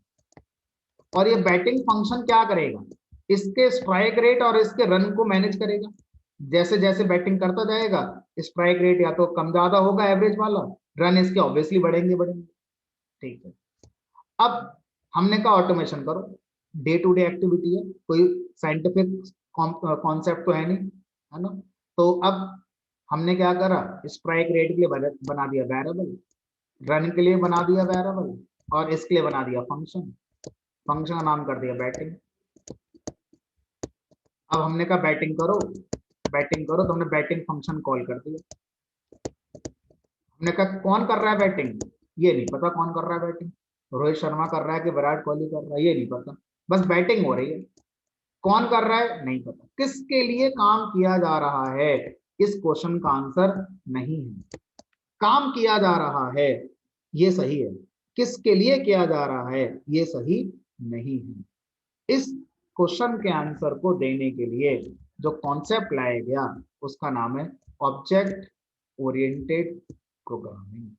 और ये बैटिंग फंक्शन क्या करेगा, इसके स्ट्राइक रेट और इसके रन को मैनेज करेगा। जैसे जैसे बैटिंग करता जाएगा स्ट्राइक रेट या तो कम ज्यादा होगा एवरेज वाला, रन इसके ऑब्वियसली बढ़ेंगे बढ़ेंगे। ठीक है, अब हमने कहा ऑटोमेशन करो, डे टू डे एक्टिविटी है, कोई साइंटिफिक कॉन्सेप्ट तो है नहीं, है ना। तो अब हमने क्या करा, स्ट्राइक रेट के लिए बना दिया वेरिएबल, रन के लिए बना दिया वेरिएबल, और इसके लिए बना दिया फंक्शन, फंक्शन का नाम कर दिया बैटिंग। अब हमने कहा बैटिंग करो, बैटिंग करो, तो हमने बैटिंग फंक्शन कॉल कर दिया। हमने कहा कौन कर रहा है बैटिंग, ये नहीं पता कौन कर रहा है बैटिंग, रोहित शर्मा कर रहा है कि विराट कोहली कर रहा है, ये नहीं पता, बस बैटिंग हो रही है। कौन कर रहा है नहीं पता, किसके लिए काम किया जा रहा है, इस क्वेश्चन का आंसर नहीं है। काम किया जा रहा है ये सही है, किसके लिए किया जा रहा है ये सही नहीं है। इस क्वेश्चन के आंसर को देने के लिए जो कॉन्सेप्ट लाया गया उसका नाम है ऑब्जेक्ट ओरिएंटेड प्रोग्रामिंग।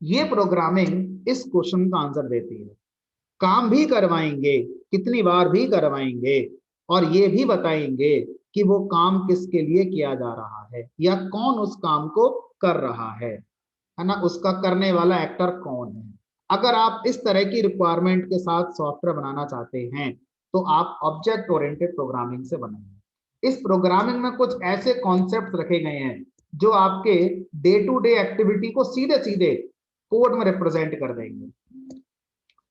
ये प्रोग्रामिंग इस क्वेश्चन का आंसर देती है, काम भी करवाएंगे, कितनी बार भी करवाएंगे, और ये भी बताएंगे कि वो काम किसके लिए किया जा रहा है या कौन उस काम को कर रहा है ना, उसका करने वाला एक्टर कौन है। अगर आप इस तरह की रिक्वायरमेंट के साथ सॉफ्टवेयर बनाना चाहते हैं तो आप ऑब्जेक्ट ओरिएंटेड प्रोग्रामिंग से बनाएंगे। इस प्रोग्रामिंग में कुछ ऐसे कॉन्सेप्ट रखे गए हैं जो आपके डे टू डे एक्टिविटी को सीधे सीधे कोड में रिप्रेजेंट कर देंगे।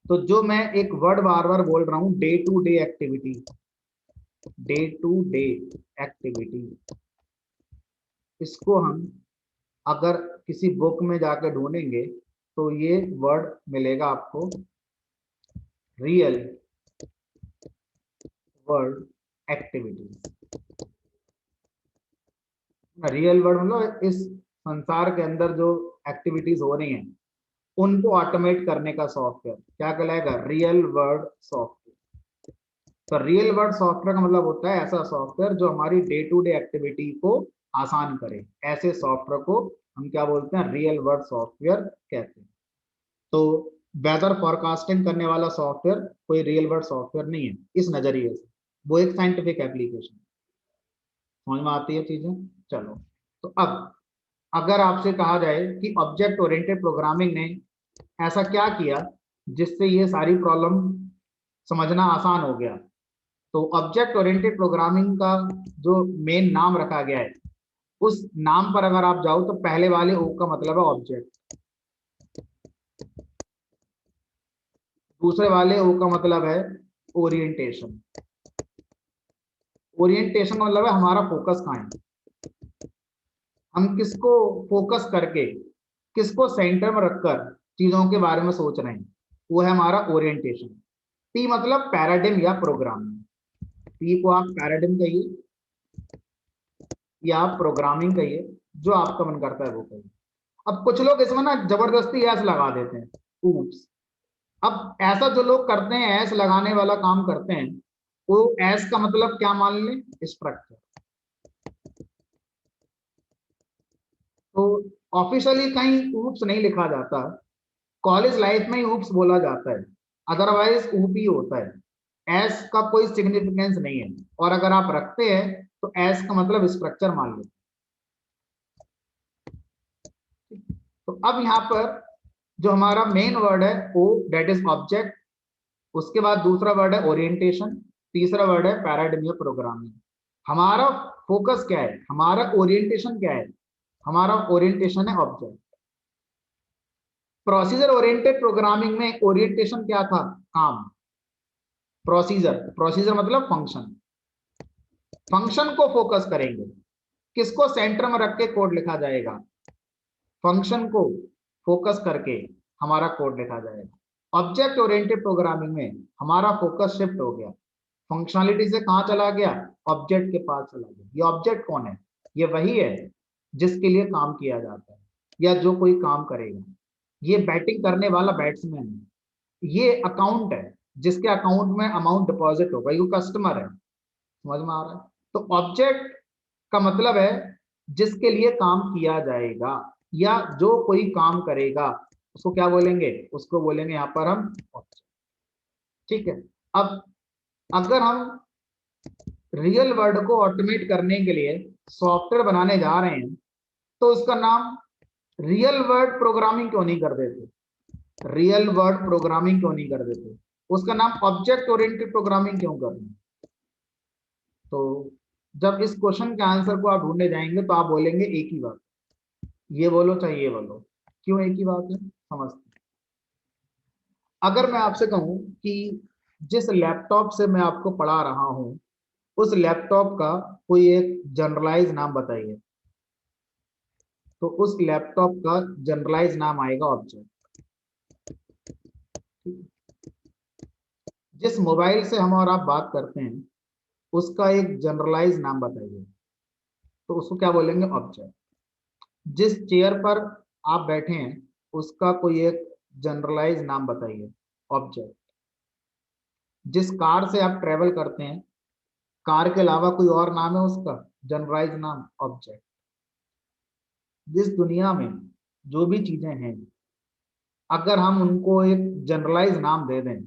तो जो मैं एक वर्ड बार बार बोल रहा हूं, day to day activity, day to day activity, इसको हम अगर किसी बुक में जाकर ढूंढेंगे तो ये वर्ड मिलेगा आपको, real world activities. Real world मतलब इस संसार के अंदर जो एक्टिविटीज हो रही हैं उनको ऑटोमेट करने का सॉफ्टवेयर क्या कहलाएगा, रियल वर्ल्ड सॉफ्टवेयर। तो रियल वर्ल्ड सॉफ्टवेयर का मतलब होता है ऐसा सॉफ्टवेयर जो हमारी डे टू डे एक्टिविटी को आसान करे। ऐसे सॉफ्टवेयर को हम क्या बोलते हैं, रियल वर्ल्ड सॉफ्टवेयर कहते हैं। तो वेदर फॉरकास्टिंग करने वाला सॉफ्टवेयर कोई रियल वर्ल्ड सॉफ्टवेयर नहीं है इस नजरिए से, वो एक साइंटिफिक एप्लीकेशन। समझ में आती है चीजें। चलो, तो अब अगर आपसे कहा जाए कि ऑब्जेक्ट ओरिएंटेड प्रोग्रामिंग ने ऐसा क्या किया जिससे ये सारी प्रॉब्लम समझना आसान हो गया, तो ऑब्जेक्ट ओरिएंटेड प्रोग्रामिंग का जो मेन नाम रखा गया है उस नाम पर अगर आप जाओ तो पहले वाले ओ का मतलब है ऑब्जेक्ट, दूसरे वाले ओ का मतलब है ओरिएंटेशन। ओरिएंटेशन का मतलब है हमारा फोकस कहाँ है, हम किसको फोकस करके, किसको सेंटर में रखकर चीजों के बारे में सोच रहे हैं, वो है हमारा ओरिएंटेशन। पी मतलब पैराडिम या प्रोग्रामिंग, पी को आप पैराडिम कहिए या आप प्रोग्रामिंग कहिए, जो आपका मन करता है वो कहिए। अब कुछ लोग इसमें ना जबरदस्ती एस लगा देते हैं, ऊप्स। अब ऐसा जो लोग करते हैं, एस लगाने वाला काम करते हैं, वो एस का मतलब क्या मान लें, स्ट्रक्चर। तो ऑफिशियली कहीं ऊप्स नहीं लिखा जाता, कॉलेज लाइफ में ही ऊप्स बोला जाता है, अदरवाइज ऊप ही होता है, एस का कोई सिग्निफिकेंस नहीं है। और अगर आप रखते हैं तो एस का मतलब स्ट्रक्चर मान लो। तो अब यहाँ पर जो हमारा मेन वर्ड है ओ, दैट इज ऑब्जेक्ट, उसके बाद दूसरा वर्ड है ओरिएंटेशन, तीसरा वर्ड है पैराडिम या प्रोग्रामिंग। हमारा फोकस क्या है, हमारा ओरिएंटेशन क्या है, हमारा ओरिएंटेशन है ऑब्जेक्ट। प्रोसीजर ओरिएंटेड प्रोग्रामिंग में ओरिएंटेशन क्या था, काम। प्रोसीजर, प्रोसीजर मतलब फंक्शन, फंक्शन को फोकस करेंगे, किसको सेंटर में रख के कोड लिखा जाएगा, फंक्शन को फोकस करके हमारा कोड लिखा जाएगा। ऑब्जेक्ट ओरिएंटेड प्रोग्रामिंग में हमारा फोकस शिफ्ट हो गया, फंक्शनलिटी से कहां चला गया, ऑब्जेक्ट के पास चला गया। ये ऑब्जेक्ट कौन है, ये वही है जिसके लिए काम किया जाता है या जो कोई काम करेगा। ये बैटिंग करने वाला बैट्समैन है, ये अकाउंट है जिसके अकाउंट में अमाउंट डिपॉजिट होगा, ये कस्टमर है। समझ में आ रहा है। तो ऑब्जेक्ट का मतलब है जिसके लिए काम किया जाएगा या जो कोई काम करेगा, उसको क्या बोलेंगे, उसको बोलेंगे यहाँ पर हम ऑब्जेक्ट। ठीक है। अब अगर हम रियल वर्ड को ऑटोमेट करने के लिए सॉफ्टवेयर बनाने जा रहे हैं तो उसका नाम रियल वर्ड प्रोग्रामिंग क्यों नहीं कर देते, रियल वर्ड प्रोग्रामिंग क्यों नहीं कर देते, उसका नाम ऑब्जेक्ट ओरिएंटेड प्रोग्रामिंग क्यों कर रहे हैं। तो जब इस क्वेश्चन के आंसर को आप ढूंढने जाएंगे तो आप बोलेंगे एक ही बात, ये बोलो चाहे ये बोलो, क्यों एक ही बात है, समझते हैं। अगर मैं आपसे कहूं कि जिस लैपटॉप से मैं आपको पढ़ा रहा हूं उस लैपटॉप का कोई एक जनरलाइज नाम बताइए। तो उस लैपटॉप का जनरलाइज नाम आएगा ऑब्जेक्ट। जिस मोबाइल से हम और आप बात करते हैं उसका एक जनरलाइज नाम बताइए, तो उसको क्या बोलेंगे? ऑब्जेक्ट। जिस चेयर पर आप बैठे हैं उसका कोई एक जनरलाइज नाम बताइए, ऑब्जेक्ट। जिस कार से आप ट्रेवल करते हैं, कार के अलावा कोई और नाम है उसका? जनरलाइज नाम, ऑब्जेक्ट। जिस दुनिया में जो भी चीजें हैं, अगर हम उनको एक जनरलाइज नाम दे दें,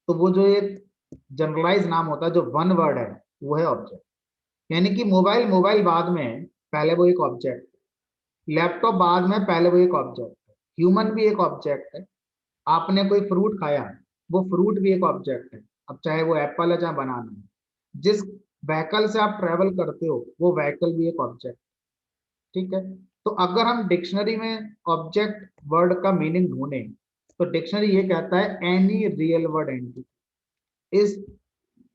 तो वो जो एक जनरलाइज नाम होता है, जो वन वर्ड है, वो है ऑब्जेक्ट। यानी कि मोबाइल मोबाइल बाद में है, पहले वो एक ऑब्जेक्ट। लैपटॉप बाद में, पहले वो एक ऑब्जेक्ट है। ह्यूमन भी एक ऑब्जेक्ट है। आपने कोई फ्रूट खाया, वो फ्रूट भी एक ऑब्जेक्ट है, अब चाहे वो एप्पल है चाहे बनाना है। जिस व्हीकल से आप ट्रेवल करते हो वो व्हीकल भी एक ऑब्जेक्ट। ठीक है। तो अगर हम डिक्शनरी में ऑब्जेक्ट वर्ड का मीनिंग ढूंढें, तो डिक्शनरी ये कहता है एनी रियल वर्ड एंटिटी। इस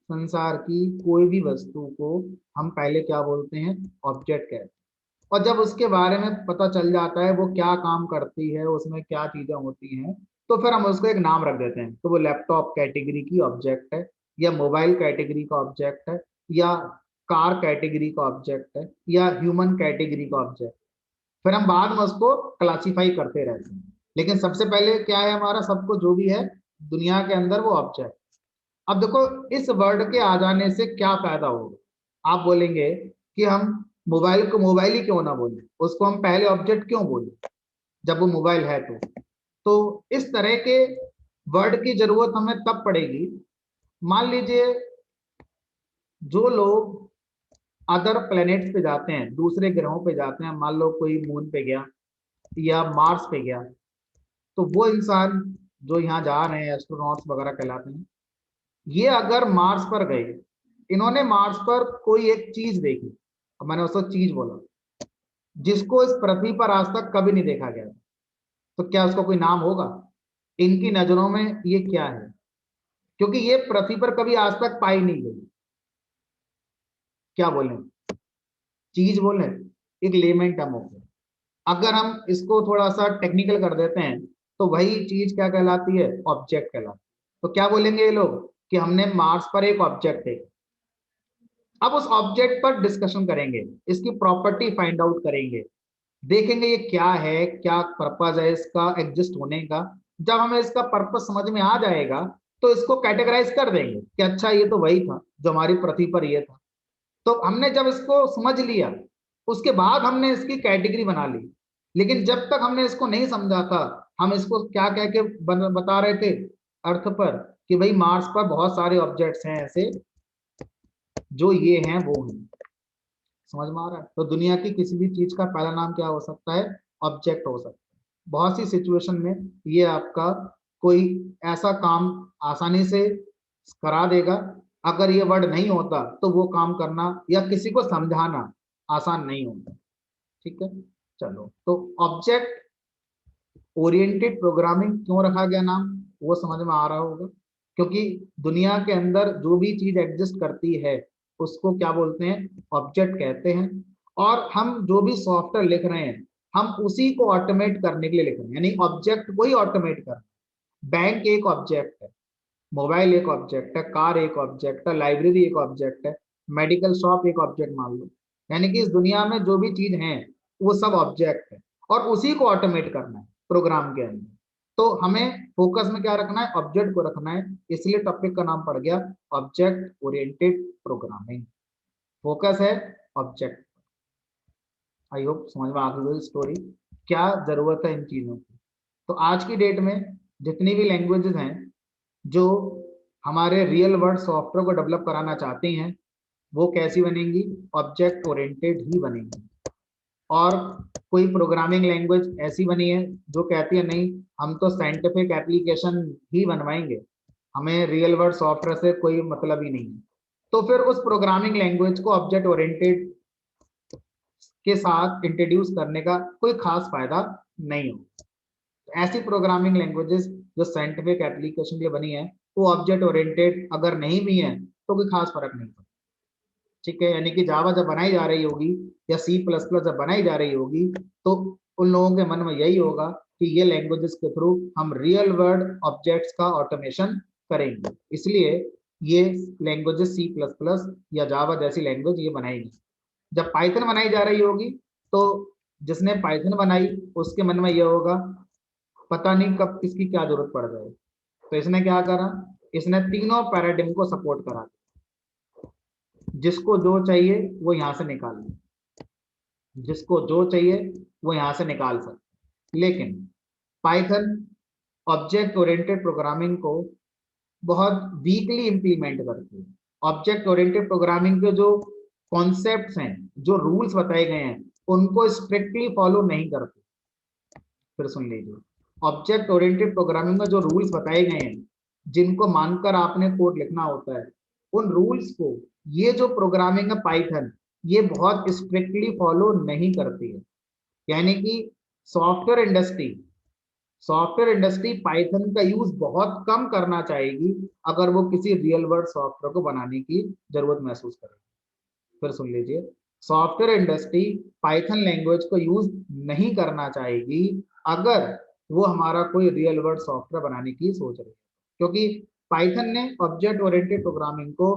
संसार की कोई भी वस्तु को हम पहले क्या बोलते हैं? ऑब्जेक्ट कहते हैं। और जब उसके बारे में पता चल जाता है वो क्या काम करती है, उसमें क्या चीजें होती हैं, तो फिर हम उसको एक नाम रख देते हैं। तो वो लैपटॉप कैटेगरी की ऑब्जेक्ट है, या मोबाइल कैटेगरी का ऑब्जेक्ट है, या कार कैटेगरी का ऑब्जेक्ट है, या ह्यूमन कैटेगरी का ऑब्जेक्ट। फिर हम बाद में उसको क्लासीफाई करते रहते हैं, लेकिन सबसे पहले क्या है हमारा? सबको जो भी है दुनिया के अंदर, वो ऑब्जेक्ट। अब देखो, इस वर्ड के आ जाने से क्या फायदा होगा? आप बोलेंगे कि हम मोबाइल को मोबाइल ही क्यों ना बोले, उसको हम पहले ऑब्जेक्ट क्यों बोले जब वो मोबाइल है तो इस तरह के वर्ड की जरूरत हमें तब पड़ेगी, मान लीजिए जो लोग अदर प्लेनेट्स पे जाते हैं, दूसरे ग्रहों पे जाते हैं, मान लो कोई मून पे गया या मार्स पे गया, तो वो इंसान जो यहाँ जा रहे हैं एस्ट्रोनॉट्स वगैरह कहलाते हैं, ये अगर मार्स पर गए, इन्होंने मार्स पर कोई एक चीज देखी, अब मैंने उसको चीज बोला, जिसको इस पृथ्वी पर आज तक कभी नहीं देखा गया, तो क्या उसका कोई नाम होगा? इनकी नजरों में ये क्या है? क्योंकि ये पृथ्वी पर कभी आज तक पाई नहीं गई। क्या बोले? चीज बोले, एक लेमन टर्म हो गया। अगर हम इसको थोड़ा सा टेक्निकल कर देते हैं, तो वही चीज क्या कहलाती है? ऑब्जेक्ट कहलाती है। तो क्या बोलेंगे ये लोग कि हमने मार्स पर एक ऑब्जेक्ट देखा। अब उस ऑब्जेक्ट पर डिस्कशन करेंगे, इसकी प्रॉपर्टी फाइंड आउट करेंगे, देखेंगे ये क्या है, क्या पर्पज है इसका एग्जिस्ट होने का। जब हमें इसका पर्पज समझ में आ जाएगा, तो इसको कैटेगराइज कर देंगे कि अच्छा ये तो वही था जो हमारी पृथ्वी पर ये था। तो हमने जब इसको समझ लिया, उसके बाद हमने इसकी कैटेगरी बना ली। लेकिन जब तक हमने इसको नहीं समझा था, हम इसको क्या कह के बता रहे थे अर्थ पर, कि भाई मार्स पर बहुत सारे ऑब्जेक्ट्स हैं ऐसे जो ये हैं वो हैं। समझ में आ रहा है? तो दुनिया की किसी भी चीज का पहला नाम क्या हो सकता है? ऑब्जेक्ट हो सकता है। बहुत सी सिचुएशन में ये आपका कोई ऐसा काम आसानी से करा देगा, अगर ये वर्ड नहीं होता तो वो काम करना या किसी को समझाना आसान नहीं होता। ठीक है। चलो, तो ऑब्जेक्ट ओरिएंटेड प्रोग्रामिंग क्यों रखा गया नाम, वो समझ में आ रहा होगा। क्योंकि दुनिया के अंदर जो भी चीज एग्जिस्ट करती है उसको क्या बोलते हैं? ऑब्जेक्ट कहते हैं। और हम जो भी सॉफ्टवेयर लिख रहे हैं, हम उसी को ऑटोमेट करने के लिए लिख रहे हैं, यानी ऑब्जेक्ट को ही ऑटोमेट कर। बैंक एक ऑब्जेक्ट है, मोबाइल एक ऑब्जेक्ट है, कार एक ऑब्जेक्ट है, लाइब्रेरी एक ऑब्जेक्ट है, मेडिकल शॉप एक ऑब्जेक्ट मान लो। यानी कि इस दुनिया में जो भी चीज है वो सब ऑब्जेक्ट है, और उसी को ऑटोमेट करना है प्रोग्राम के अंदर। तो हमें फोकस में क्या रखना है? ऑब्जेक्ट को रखना है। इसलिए टॉपिक का नाम पड़ गया ऑब्जेक्ट ओरिएंटेड प्रोग्रामिंग। फोकस है ऑब्जेक्ट। आई होप समझ में आ गई स्टोरी, क्या जरूरत है इन चीजों की। तो आज की डेट में जितनी भी लैंग्वेजेस हैं जो हमारे रियल वर्ल्ड सॉफ्टवेयर को डेवलप कराना चाहती हैं, वो कैसी बनेंगी? ऑब्जेक्ट ओरिएंटेड ही बनेंगी। और कोई प्रोग्रामिंग लैंग्वेज ऐसी बनी है जो कहती है नहीं, हम तो साइंटिफिक एप्लीकेशन ही बनवाएंगे, हमें रियल वर्ल्ड सॉफ्टवेयर से कोई मतलब ही नहीं है, तो फिर उस प्रोग्रामिंग लैंग्वेज को ऑब्जेक्ट ओरिएंटेड के साथ इंट्रोड्यूस करने का कोई खास फायदा नहीं हो। ऐसी प्रोग्रामिंग लैंग्वेजेस जो साइंटिफिक एप्लीकेशन के लिए बनी है, वो ऑब्जेक्ट ओरिएंटेड अगर नहीं भी है तो कोई खास फर्क नहीं पड़ता। ठीक है, यानी कि जावा जब बनाई जा रही होगी या सी प्लस प्लस जब बनाई जा रही होगी तो उन लोगों के मन में यही होगा कि ये लैंग्वेजेस के थ्रू हम रियल वर्ल्ड ऑब्जेक्ट्स का ऑटोमेशन करेंगे, इसलिए ये लैंग्वेजेस सी प्लस प्लस या जावा जैसी लैंग्वेज ये बनाएगी। जब पाइथन बनाई जा रही होगी तो जिसने पाइथन बनाई उसके मन में यह होगा पता नहीं कब किसकी क्या जरूरत पड़ जाए, तो इसने क्या करा, इसने तीनों पैराडिम को सपोर्ट करा, जिसको जो चाहिए वो यहाँ से निकाल ले, जिसको जो चाहिए वो यहाँ से निकाल सकते। लेकिन पाइथन ऑब्जेक्ट ओरिएंटेड प्रोग्रामिंग को बहुत वीकली इंप्लीमेंट करती है। ऑब्जेक्ट ओरिएंटेड प्रोग्रामिंग के जो कॉन्सेप्ट्स हैं, जो रूल्स बताए गए हैं, उनको स्ट्रिक्टली फॉलो नहीं करती। फिर सुन लीजिए, ऑब्जेक्ट ओरिएंटेड प्रोग्रामिंग में जो रूल्स बताए गए हैं, जिनको मानकर आपने कोड लिखना होता है, उन रूल्स को ये जो प्रोग्रामिंग है पाइथन, ये बहुत स्ट्रिक्टली फॉलो नहीं करती है। यानी कि software industry software industry Python का यूज बहुत कम करना चाहेगी अगर वो किसी रियल वर्ल्ड सॉफ्टवेयर को बनाने की जरूरत महसूस करे। फिर सुन लीजिए, सॉफ्टवेयर इंडस्ट्री पाइथन लैंग्वेज को यूज नहीं करना चाहेगी अगर वो हमारा कोई रियल वर्ल्ड सॉफ्टवेयर बनाने की सोच रही है, क्योंकि पाइथन ने ऑब्जेक्ट ओरिएंटेड प्रोग्रामिंग को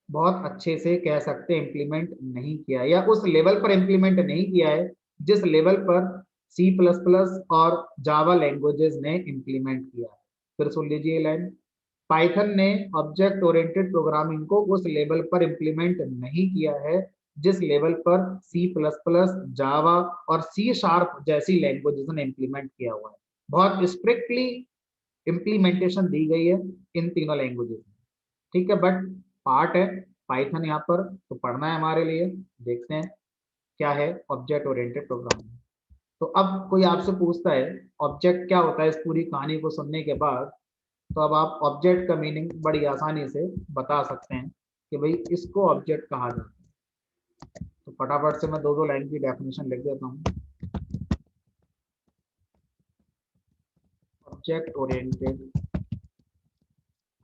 बहुत अच्छे से कह सकते हैं इम्प्लीमेंट नहीं किया, या उस लेवल पर इम्प्लीमेंट नहीं किया है जिस लेवल पर सी प्लस प्लस और जावा लैंग्वेजेस ने इम्प्लीमेंट किया है। फिर सुन लीजिए लाइन, पाइथन ने ऑब्जेक्ट ओरिएंटेड प्रोग्रामिंग को उस लेवल पर इम्प्लीमेंट नहीं किया है जिस लेवल पर सी प्लस प्लस, जावा और सी शार्प जैसी लैंग्वेजेस ने इम्प्लीमेंट किया हुआ है। बहुत स्ट्रिक्टली इम्प्लीमेंटेशन दी गई है इन तीनों लैंग्वेजेस में। ठीक है, बट पार्ट है पाइथन यहाँ पर, तो पढ़ना है हमारे लिए। देखते हैं क्या है ऑब्जेक्ट ओरिएंटेड प्रोग्रामिंग। तो अब कोई आपसे पूछता है ऑब्जेक्ट क्या होता है, इस पूरी कहानी को सुनने के बाद तो अब आप ऑब्जेक्ट का मीनिंग बड़ी आसानी से बता सकते हैं कि भाई इसको ऑब्जेक्ट कहा जाता है। तो फटाफट से मैं दो दो लाइन की डेफिनेशन लिख देता हूँ। Object oriented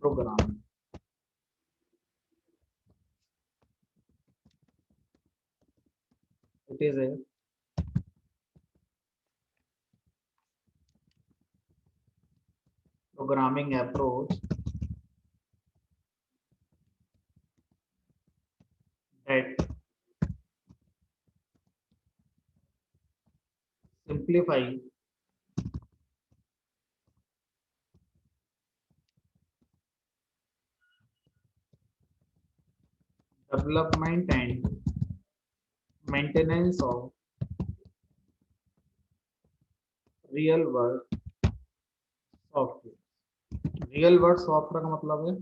programming, it is a programming approach that simplify development and maintenance of real world software. Real world software का मतलब है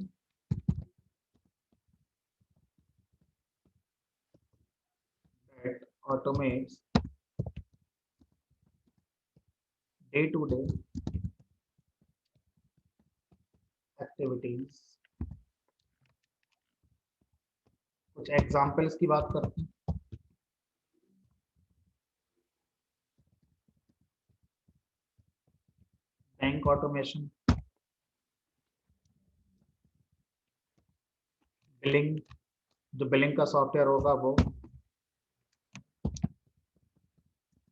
that automates day to day activities. कुछ एग्जांपल्स की बात करते हैं। बैंक ऑटोमेशन, बिलिंग, जो बिलिंग का सॉफ्टवेयर होगा वो,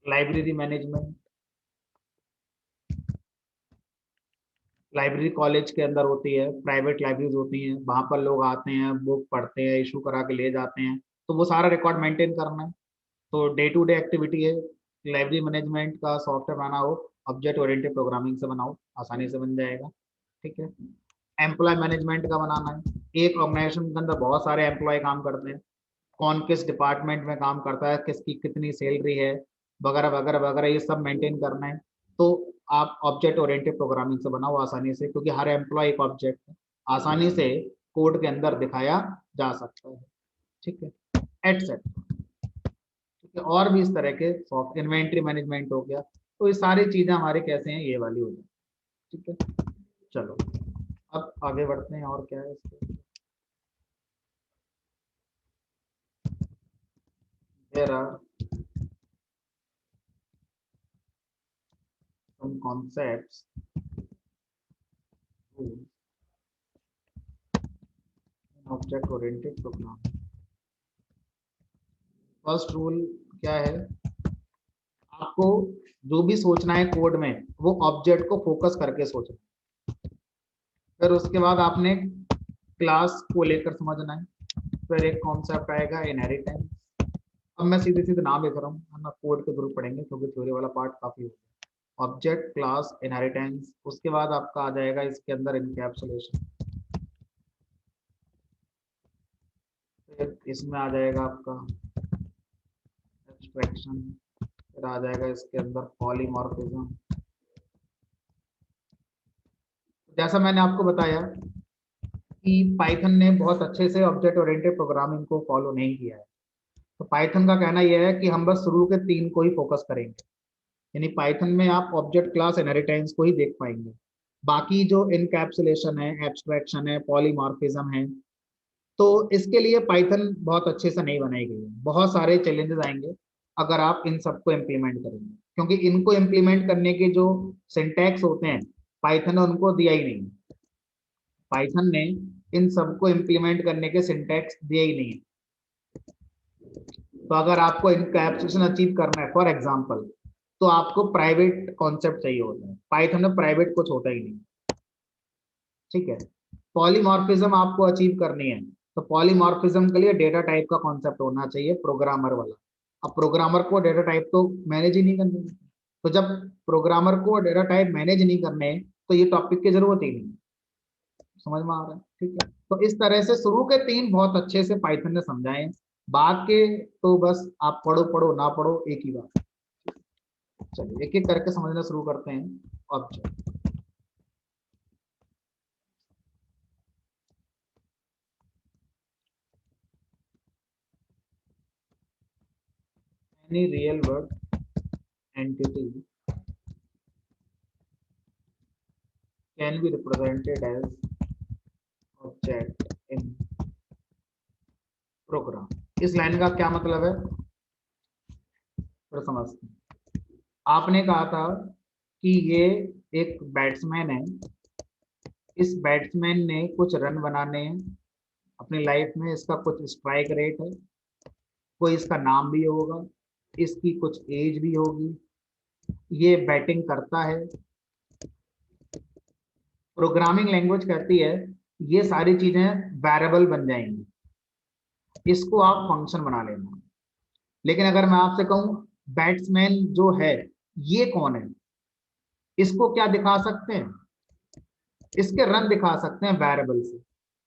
लाइब्रेरी मैनेजमेंट, लाइब्रेरी कॉलेज के अंदर होती है, प्राइवेट लाइब्रेरीज होती हैं, वहां पर लोग आते हैं, बुक पढ़ते हैं, इशू करा के ले जाते हैं, तो वो सारा रिकॉर्ड मेंटेन करना है। तो डे टू डे एक्टिविटी है, लाइब्रेरी मैनेजमेंट का सॉफ्टवेयर बनाना हो, ऑब्जेक्ट ओरिएंटेड प्रोग्रामिंग से बनाओ, आसानी से बन जाएगा। ठीक है, एम्प्लॉय मैनेजमेंट का बनाना है, एक ऑर्गेनाइजेशन के अंदर बहुत सारे एम्प्लॉय काम करते हैं, कौन किस डिपार्टमेंट में काम करता है, किसकी कितनी सैलरी है, वगैरह वगैरह वगैरह, ये सब मेंटेन करना है। तो आप ऑब्जेक्ट ओरिएंटेड प्रोग्रामिंग से बनाओ आसानी से, क्योंकि हर एम्प्लॉय एक ऑब्जेक्ट है, आसानी से कोड के अंदर दिखाया जा सकता है। ठीक है, एटसेट्रा। ठीक है, और भी इस तरह के सॉफ्ट इन्वेंट्री मैनेजमेंट हो गया, तो ये सारी चीजें हमारे कैसे हैं, ये वाली हो जाए। ठीक है, चलो अब आगे बढ़ते हैं, और क्या है इसके। There are some concepts object oriented program. First rule क्या है, आपको जो भी सोचना है कोड में वो ऑब्जेक्ट को फोकस करके सोचना। फिर उसके बाद आपने क्लास को लेकर समझना है। फिर एक कॉन्सेप्ट आएगा इनहेरिटेंस। अब मैं सीधे सीधे नाम लिख रहा हूँ, हम कोड के जरूर पढ़ेंगे क्योंकि थ्योरी वाला पार्ट काफी है। ऑब्जेक्ट, क्लास, इनहेरिटेंस, उसके बाद आपका आ जाएगा इसके अंदर इनकैप्सुलेशन, फिर इसमें आ जाएगा आपका एब्स्ट्रैक्शन, फिर आ जाएगा इसके अंदर पॉलीमॉर्फिज्म। जैसा मैंने आपको बताया कि पाइथन ने बहुत अच्छे से ऑब्जेक्ट ओरिएंटेड प्रोग्रामिंग को फॉलो नहीं किया है। तो पाइथन का कहना यह है कि हम बस शुरू के 3 को ही फोकस करेंगे, यानी पाइथन में आप ऑब्जेक्ट, क्लास, इनहेरिटेंस को ही देख पाएंगे। बाकी जो इनकैप्सुलेशन है, एब्स्ट्रैक्शन है, पॉलीमॉर्फिज्म है, तो इसके लिए पाइथन बहुत अच्छे से नहीं बनाई गई है। बहुत सारे चैलेंजेस आएंगे अगर आप इन सबको इम्प्लीमेंट करेंगे, क्योंकि इनको इम्प्लीमेंट करने के जो सिंटैक्स होते हैं पाइथन ने उनको दिया ही नहीं। पाइथन ने इन सबको इम्प्लीमेंट करने के सिंटैक्स दिए ही नहीं। तो अगर आपको इनकैप्सुलेशन अचीव करना है फॉर एग्जांपल, तो आपको प्राइवेट कॉन्सेप्ट चाहिए होता है। पाइथन में प्राइवेट कुछ होता ही नहीं, ठीक है। पॉलीमॉर्फिज्म आपको अचीव करनी है, तो पॉलीमॉर्फिज्म के लिए डेटा टाइप का कॉन्सेप्ट होना चाहिए प्रोग्रामर वाला। अब प्रोग्रामर को डेटा टाइप तो मैनेज ही नहीं करने, तो जब प्रोग्रामर को डेटा टाइप मैनेज नहीं करने, तो ये टॉपिक की जरूरत ही नहीं। समझ में आ रहा है, ठीक है। तो इस तरह से शुरू के 3 बहुत अच्छे से पाइथन ने समझाए, बाद के तो बस आप पढ़ो पढ़ो ना पढ़ो एक ही बात। चलिए एक एक करके समझना शुरू करते हैं। Object, any real word entity can be represented as object in program. इस लाइन का क्या मतलब है, फिर समझते हैं। आपने कहा था कि ये एक बैट्समैन है, इस बैट्समैन ने कुछ रन बनाने हैं अपनी लाइफ में, इसका कुछ स्ट्राइक रेट है, कोई इसका नाम भी होगा, इसकी कुछ एज भी होगी, ये बैटिंग करता है। प्रोग्रामिंग लैंग्वेज कहती है ये सारी चीजें वेरिएबल बन जाएंगी, इसको आप फंक्शन बना लेना। लेकिन अगर मैं आपसे कहूं बैट्समैन जो है ये कौन है, इसको क्या दिखा सकते हैं, इसके रन दिखा सकते हैं वेरिएबल से,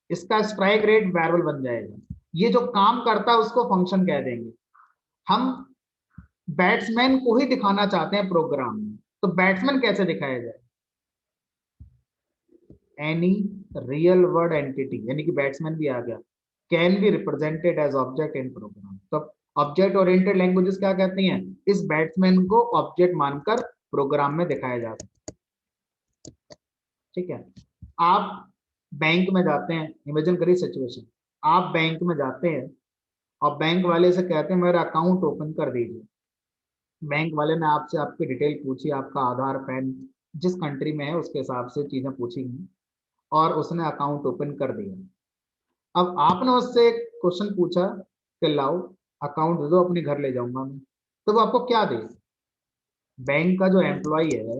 इसका स्ट्राइक रेट वेरिएबल बन जाएगा, ये जो काम करता है उसको फंक्शन कह देंगे। हम बैट्समैन को ही दिखाना चाहते हैं प्रोग्राम में, तो बैट्समैन कैसे दिखाया जाए, एनी रियल वर्ड एंटिटी, यानी कि बैट्समैन भी आ गया, can be represented as object in program. तो ऑब्जेक्ट ओरिएंटेड लैंग्वेजेस क्या कहती हैं, इस बैट्समैन को ऑब्जेक्ट मानकर प्रोग्राम में दिखाया जाता है, ठीक है। आप बैंक में जाते हैं, इमेजिन करिए सिचुएशन, आप बैंक में जाते हैं और बैंक वाले से कहते हैं मेरा अकाउंट ओपन कर दीजिए। बैंक वाले ने आपसे आपकी डिटेल पूछी, आपका आधार, पैन, जिस कंट्री में है उसके हिसाब से चीजें पूछी गई, और उसने अकाउंट ओपन कर दिया। अब आपने उससे एक क्वेश्चन पूछा कि लाओ अकाउंट दे दो, अपने घर ले जाऊंगा मैं, तो वो आपको क्या दे, बैंक का जो एम्प्लॉय है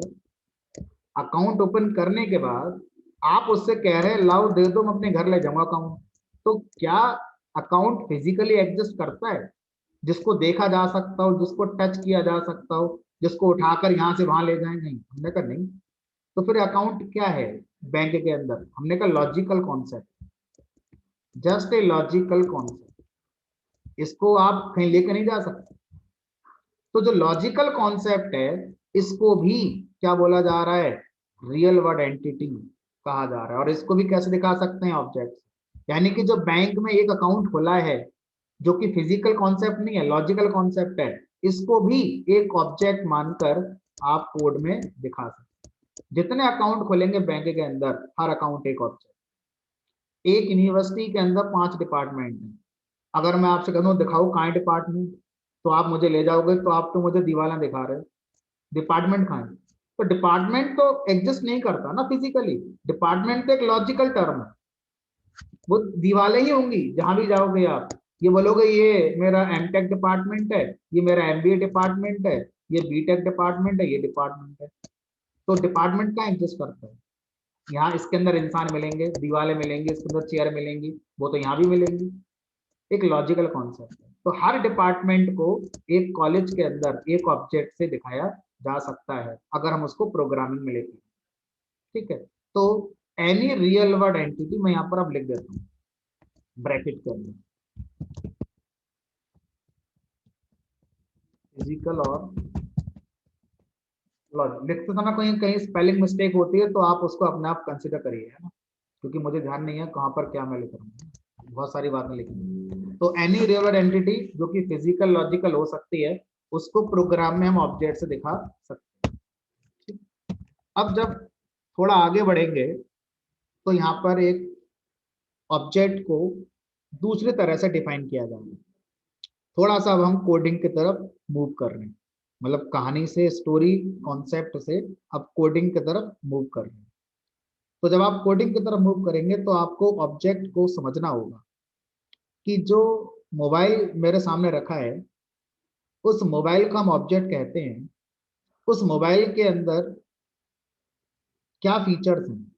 अकाउंट ओपन करने के बाद आप उससे कह रहे हैं लाओ दे दो मैं अपने घर ले जाऊंगा अकाउंट, तो क्या अकाउंट फिजिकली एग्जिस्ट करता है, जिसको देखा जा सकता हो, जिसको टच किया जा सकता हो, जिसको उठाकर यहाँ से वहां ले जाए, नहीं, हमने कहा नहीं। तो फिर अकाउंट क्या है बैंक के अंदर, हमने कहा logical concept, just a logical concept, इसको आप कहीं लेकर नहीं जा सकते। तो जो लॉजिकल कॉन्सेप्ट है इसको भी क्या बोला जा रहा है, रियल वर्ड एंटिटी कहा जा रहा है। और इसको भी कैसे दिखा सकते हैं, ऑब्जेक्ट, यानी कि जो बैंक में एक अकाउंट खुला है जो कि फिजिकल कॉन्सेप्ट नहीं है, लॉजिकल कॉन्सेप्ट है, इसको भी एक ऑब्जेक्ट मानकर आप कोड में दिखा सकते हैं। जितने अकाउंट खोलेंगे बैंक के अंदर हर अकाउंट एक ऑब्जेक्ट। एक यूनिवर्सिटी के अंदर 5 डिपार्टमेंट हैं, अगर मैं आपसे कहूँ दिखाओ कहाँ है डिपार्टमेंट, तो आप मुझे ले जाओगे, तो आप तो मुझे दीवाला दिखा रहे हो, डिपार्टमेंट कहाँ है। तो डिपार्टमेंट तो एग्जिस्ट नहीं करता ना फिजिकली, डिपार्टमेंट तो एक लॉजिकल टर्म है, वो दीवारें ही होंगी जहां भी जाओगे आप, ये बोलोगे ये मेरा एमटेक डिपार्टमेंट है, ये मेरा एमबीए डिपार्टमेंट है, ये बीटेक डिपार्टमेंट है, ये डिपार्टमेंट है। तो डिपार्टमेंट कहाँ एग्जिस्ट करता है? यहाँ इसके अंदर इंसान मिलेंगे, दीवारें मिलेंगी, इसके अंदर चेयर मिलेंगी, वो तो यहाँ भी मिलेंगी। एक लॉजिकल कॉन्सेप्ट है। तो हर डिपार्टमेंट को एक कॉलेज के अंदर एक ऑब्जेक्ट से दिखाया जा सकता है अगर हम उसको प्रोग्रामिंग में लेते हैं। ठीक है, तो एनी रियल वर्ड एंटिटी मैं यहाँ पर अब लिख देता हूँ ब्रैकेट के अंदर, फिजिकल और लॉजिक। लिखते समय कहीं कहीं स्पेलिंग मिस्टेक होती है तो आप उसको अपने आप कंसिडर करिए, है ना, क्योंकि मुझे ध्यान नहीं है कहाँ पर क्या मैं लिख रहा हूँ, बहुत सारी बातें लिखी। तो एनी रियल वर्ड एंटिटी जो कि फिजिकल लॉजिकल हो सकती है, उसको प्रोग्राम में हम ऑब्जेक्ट से दिखा सकते हैं। अब जब थोड़ा आगे बढ़ेंगे तो यहाँ पर एक ऑब्जेक्ट को दूसरी तरह से डिफाइन किया जाएगा। थोड़ा सा अब हम कोडिंग की तरफ मूव कर रहे हैं, मतलब कहानी से, स्टोरी कॉन्सेप्ट से अब कोडिंग की तरफ मूव कर रहे हैं। तो जब आप कोडिंग की तरफ मूव करेंगे तो आपको ऑब्जेक्ट को समझना होगा कि जो मोबाइल मेरे सामने रखा है, उस मोबाइल को हम ऑब्जेक्ट कहते हैं। उस मोबाइल के अंदर क्या फीचर्स हैं,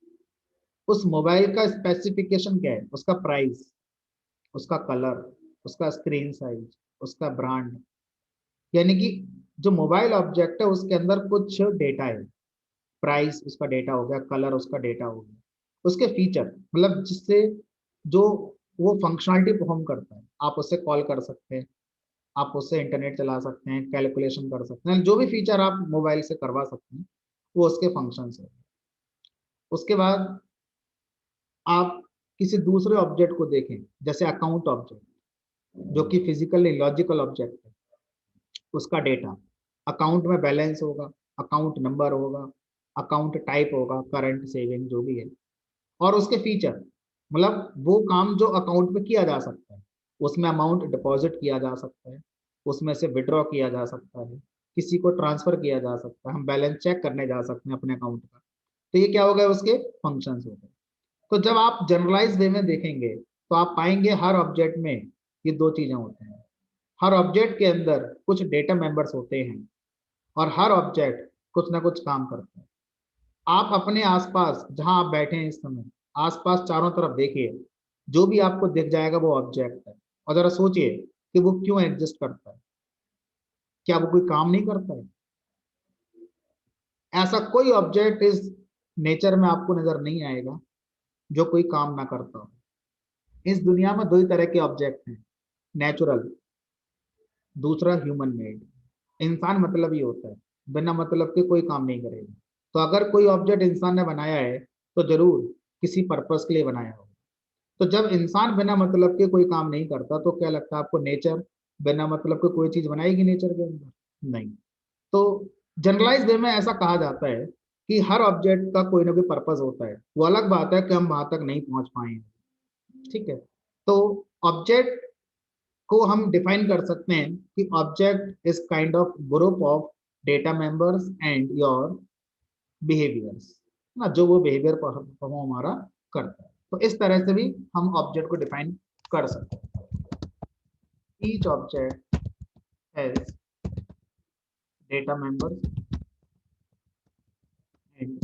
उस मोबाइल का स्पेसिफिकेशन क्या है, उसका प्राइस, उसका कलर, उसका स्क्रीन साइज, उसका ब्रांड, यानी कि जो मोबाइल ऑब्जेक्ट है उसके अंदर कुछ डेटा है। प्राइस उसका डेटा हो गया, कलर उसका डेटा हो गया, उसके फीचर मतलब जिससे जो वो फंक्शनलिटी परफॉर्म करता है। आप उससे कॉल कर सकते हैं, आप उससे इंटरनेट चला सकते हैं, कैलकुलेशन कर सकते हैं, जो भी फीचर आप मोबाइल से करवा सकते हैं वो उसके फंक्शन है। उसके बाद आप किसी दूसरे ऑब्जेक्ट को देखें, जैसे अकाउंट ऑब्जेक्ट, जो कि फिजिकली लॉजिकल ऑब्जेक्ट है। उसका डेटा, अकाउंट में बैलेंस होगा, अकाउंट नंबर होगा, अकाउंट टाइप होगा, करंट सेविंग जो भी है, और उसके फीचर मतलब वो काम जो अकाउंट में किया जा सकता है। उसमें अमाउंट डिपॉजिट किया जा सकता है, उसमें से विड्रॉ किया जा सकता है, किसी को ट्रांसफर किया जा सकता है, हम बैलेंस चेक करने जा सकते हैं अपने अकाउंट का। तो ये क्या हो गया, उसके फंक्शंस हो गए। तो जब आप जनरलाइज वे में देखेंगे तो आप पाएंगे हर ऑब्जेक्ट में ये दो चीजें होती हैं। हर ऑब्जेक्ट के अंदर कुछ डेटा मेंबर्स होते हैं और हर ऑब्जेक्ट कुछ ना कुछ काम करता है। आप अपने आसपास जहां आप बैठे हैं इस समय, आसपास चारों तरफ देखिए, जो भी आपको दिख जाएगा वो ऑब्जेक्ट है। और जरा सोचिए कि वो क्यों एग्जिस्ट करता है, क्या वो कोई काम नहीं करता है? ऐसा कोई ऑब्जेक्ट इस नेचर में आपको नजर नहीं आएगा जो कोई काम ना करता हो। इस दुनिया में दो ही तरह के ऑब्जेक्ट हैं, नेचुरल, दूसरा ह्यूमन मेड। इंसान मतलब ही होता है, बिना मतलब के कोई काम नहीं करेगा। तो अगर कोई ऑब्जेक्ट इंसान ने बनाया है तो जरूर किसी पर्पस के लिए बनाया होगा। तो जब इंसान बिना मतलब के कोई काम नहीं करता तो क्या लगता है आपको, नेचर बिना मतलब के कोई चीज बनाएगी नेचर के अंदर? नहीं। तो जनरलाइज वे में ऐसा कहा जाता है कि हर ऑब्जेक्ट का कोई ना कोई पर्पस होता है। वो अलग बात है कि हम वहां तक नहीं पहुंच पाए हैं। ठीक है, तो ऑब्जेक्ट को हम डिफाइन कर सकते हैं कि object is kind of group of data members and your behaviours, ना, जो वो बिहेवियर परफॉर्म हमारा करता है। तो इस तरह से भी हम ऑब्जेक्ट को डिफाइन कर सकते हैं। Each object has data members and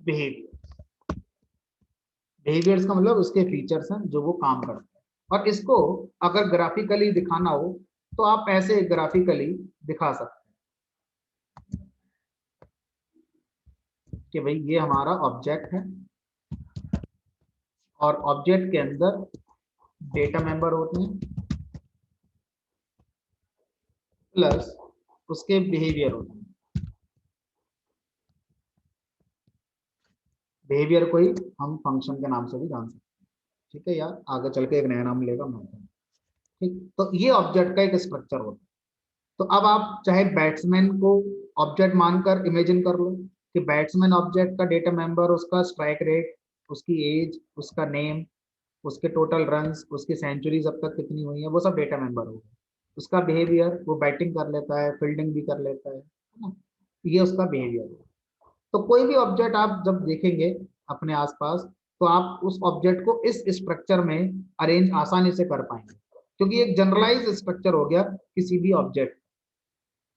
behaviour. Behaviours का मतलब उसके फीचर्स हैं जो वो काम करते हैं। और इसको अगर ग्राफिकली दिखाना हो तो आप ऐसे ग्राफिकली दिखा सकते हैं कि भाई ये हमारा ऑब्जेक्ट है और ऑब्जेक्ट के अंदर डेटा मेंबर होते हैं प्लस उसके बिहेवियर होते हैं। बिहेवियर को ही हम फंक्शन के नाम से भी जान सकते हैं। ठीक है यार, आगे चल के एक नया नाम लेगा मैं। ठीक, तो ये ऑब्जेक्ट का एक स्ट्रक्चर होता है। तो अब आप चाहे बैट्समैन को ऑब्जेक्ट मानकर इमेजिन कर लो कि बैट्समैन ऑब्जेक्ट का डेटा मेंबर, उसका स्ट्राइक रेट, उसकी एज, उसका नेम, उसके टोटल रन्स, उसकी सेंचुरीज अब तक कितनी हुई है, वो सब डेटा मेंबर हो गए। उसका बिहेवियर, वो बैटिंग कर लेता है, फील्डिंग भी कर लेता है ना? ये उसका बिहेवियर है। तो कोई भी ऑब्जेक्ट आप जब देखेंगे अपने आसपास तो आप उस ऑब्जेक्ट को इस स्ट्रक्चर में अरेंज आसानी से कर पाएंगे, क्योंकि एक जनरलाइज स्ट्रक्चर हो गया किसी भी ऑब्जेक्ट।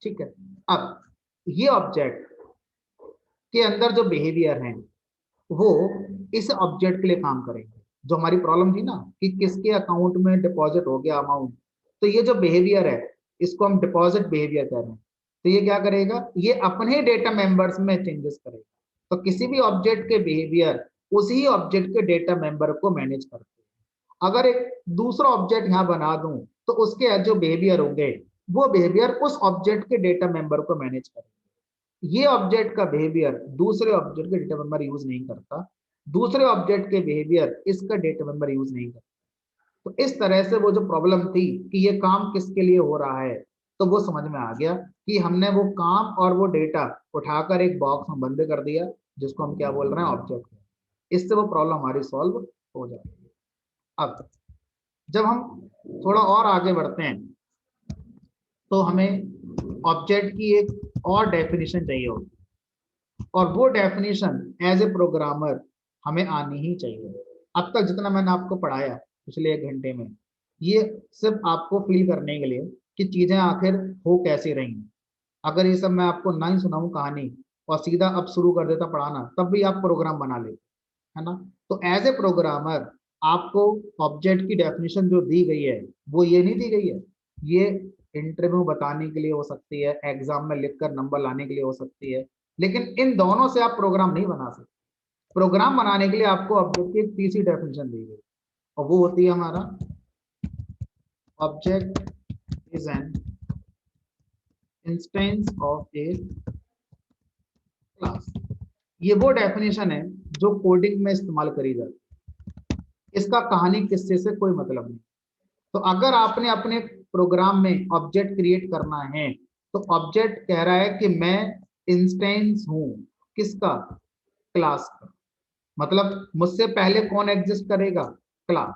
ठीक है, अब ये ऑब्जेक्ट के अंदर जो बिहेवियर है वो इस ऑब्जेक्ट के लिए काम करेंगे। जो हमारी प्रॉब्लम थी ना कि किसके अकाउंट में डिपॉजिट हो गया अमाउंट, तो ये जो बिहेवियर है इसको हम डिपॉजिट बिहेवियर कह रहे हैं। तो ये क्या करेगा, ये अपने डेटा मेंबर्स में चेंजेस करेगा। तो किसी भी ऑब्जेक्ट के बिहेवियर उसी ऑब्जेक्ट के डेटा मेंबर को मैनेज करते हैं। अगर एक दूसरा ऑब्जेक्ट यहाँ बना दूं तो उसके जो बिहेवियर होंगे वो बिहेवियर उस ऑब्जेक्ट के डेटा मेंबर को मैनेज करेंगे। ये ऑब्जेक्ट का बिहेवियर दूसरे ऑब्जेक्ट के डेटा मेंबर यूज नहीं करता, दूसरे ऑब्जेक्ट के बिहेवियर इसका डेटा मेंबर यूज नहीं करता। तो इस तरह से वो जो प्रॉब्लम थी कि ये काम किसके लिए हो रहा है, तो वो समझ में आ गया कि हमने वो काम और वो डेटा उठाकर एक बॉक्स में बंद कर दिया, जिसको हम क्या बोल रहे हैं, ऑब्जेक्ट। इससे वो प्रॉब्लम हमारी सॉल्व हो जाती है। अब जब हम थोड़ा और आगे बढ़ते हैं तो हमें ऑब्जेक्ट की एक और डेफिनेशन चाहिए होगी, और वो डेफिनेशन एज ए प्रोग्रामर हमें आनी ही चाहिए। अब तक जितना मैंने आपको पढ़ाया पिछले 1 घंटे में, ये सिर्फ आपको फील करने के लिए कि चीजें आखिर हो कैसे रही। अगर ये सब मैं आपको ना ही सुनाऊं कहानी और सीधा अब शुरू कर देता पढ़ाना, तब भी आप प्रोग्राम बना ले, है ना। तो एज ए प्रोग्रामर आपको ऑब्जेक्ट की डेफिनेशन जो दी गई है वो ये नहीं दी गई है, ये इंटरव्यू बताने के लिए हो सकती है, एग्जाम में लिखकर नंबर लाने के लिए हो सकती है, लेकिन इन दोनों से आप प्रोग्राम नहीं बना सकते। प्रोग्राम बनाने के लिए आपको ऑब्जेक्ट की एक तीसरी डेफिनेशन दी गई, और वो होती है हमारा object is an instance of A class. ये वो डेफिनेशन है जो कोडिंग में इस्तेमाल करी जाती है, इसका कहानी किस्से से कोई मतलब नहीं। तो अगर आपने अपने प्रोग्राम में ऑब्जेक्ट क्रिएट करना है, तो ऑब्जेक्ट कह रहा है कि मैं इंस्टेंस हूं, किसका, क्लास का। मतलब मुझसे पहले कौन एग्जिस्ट करेगा, क्लास,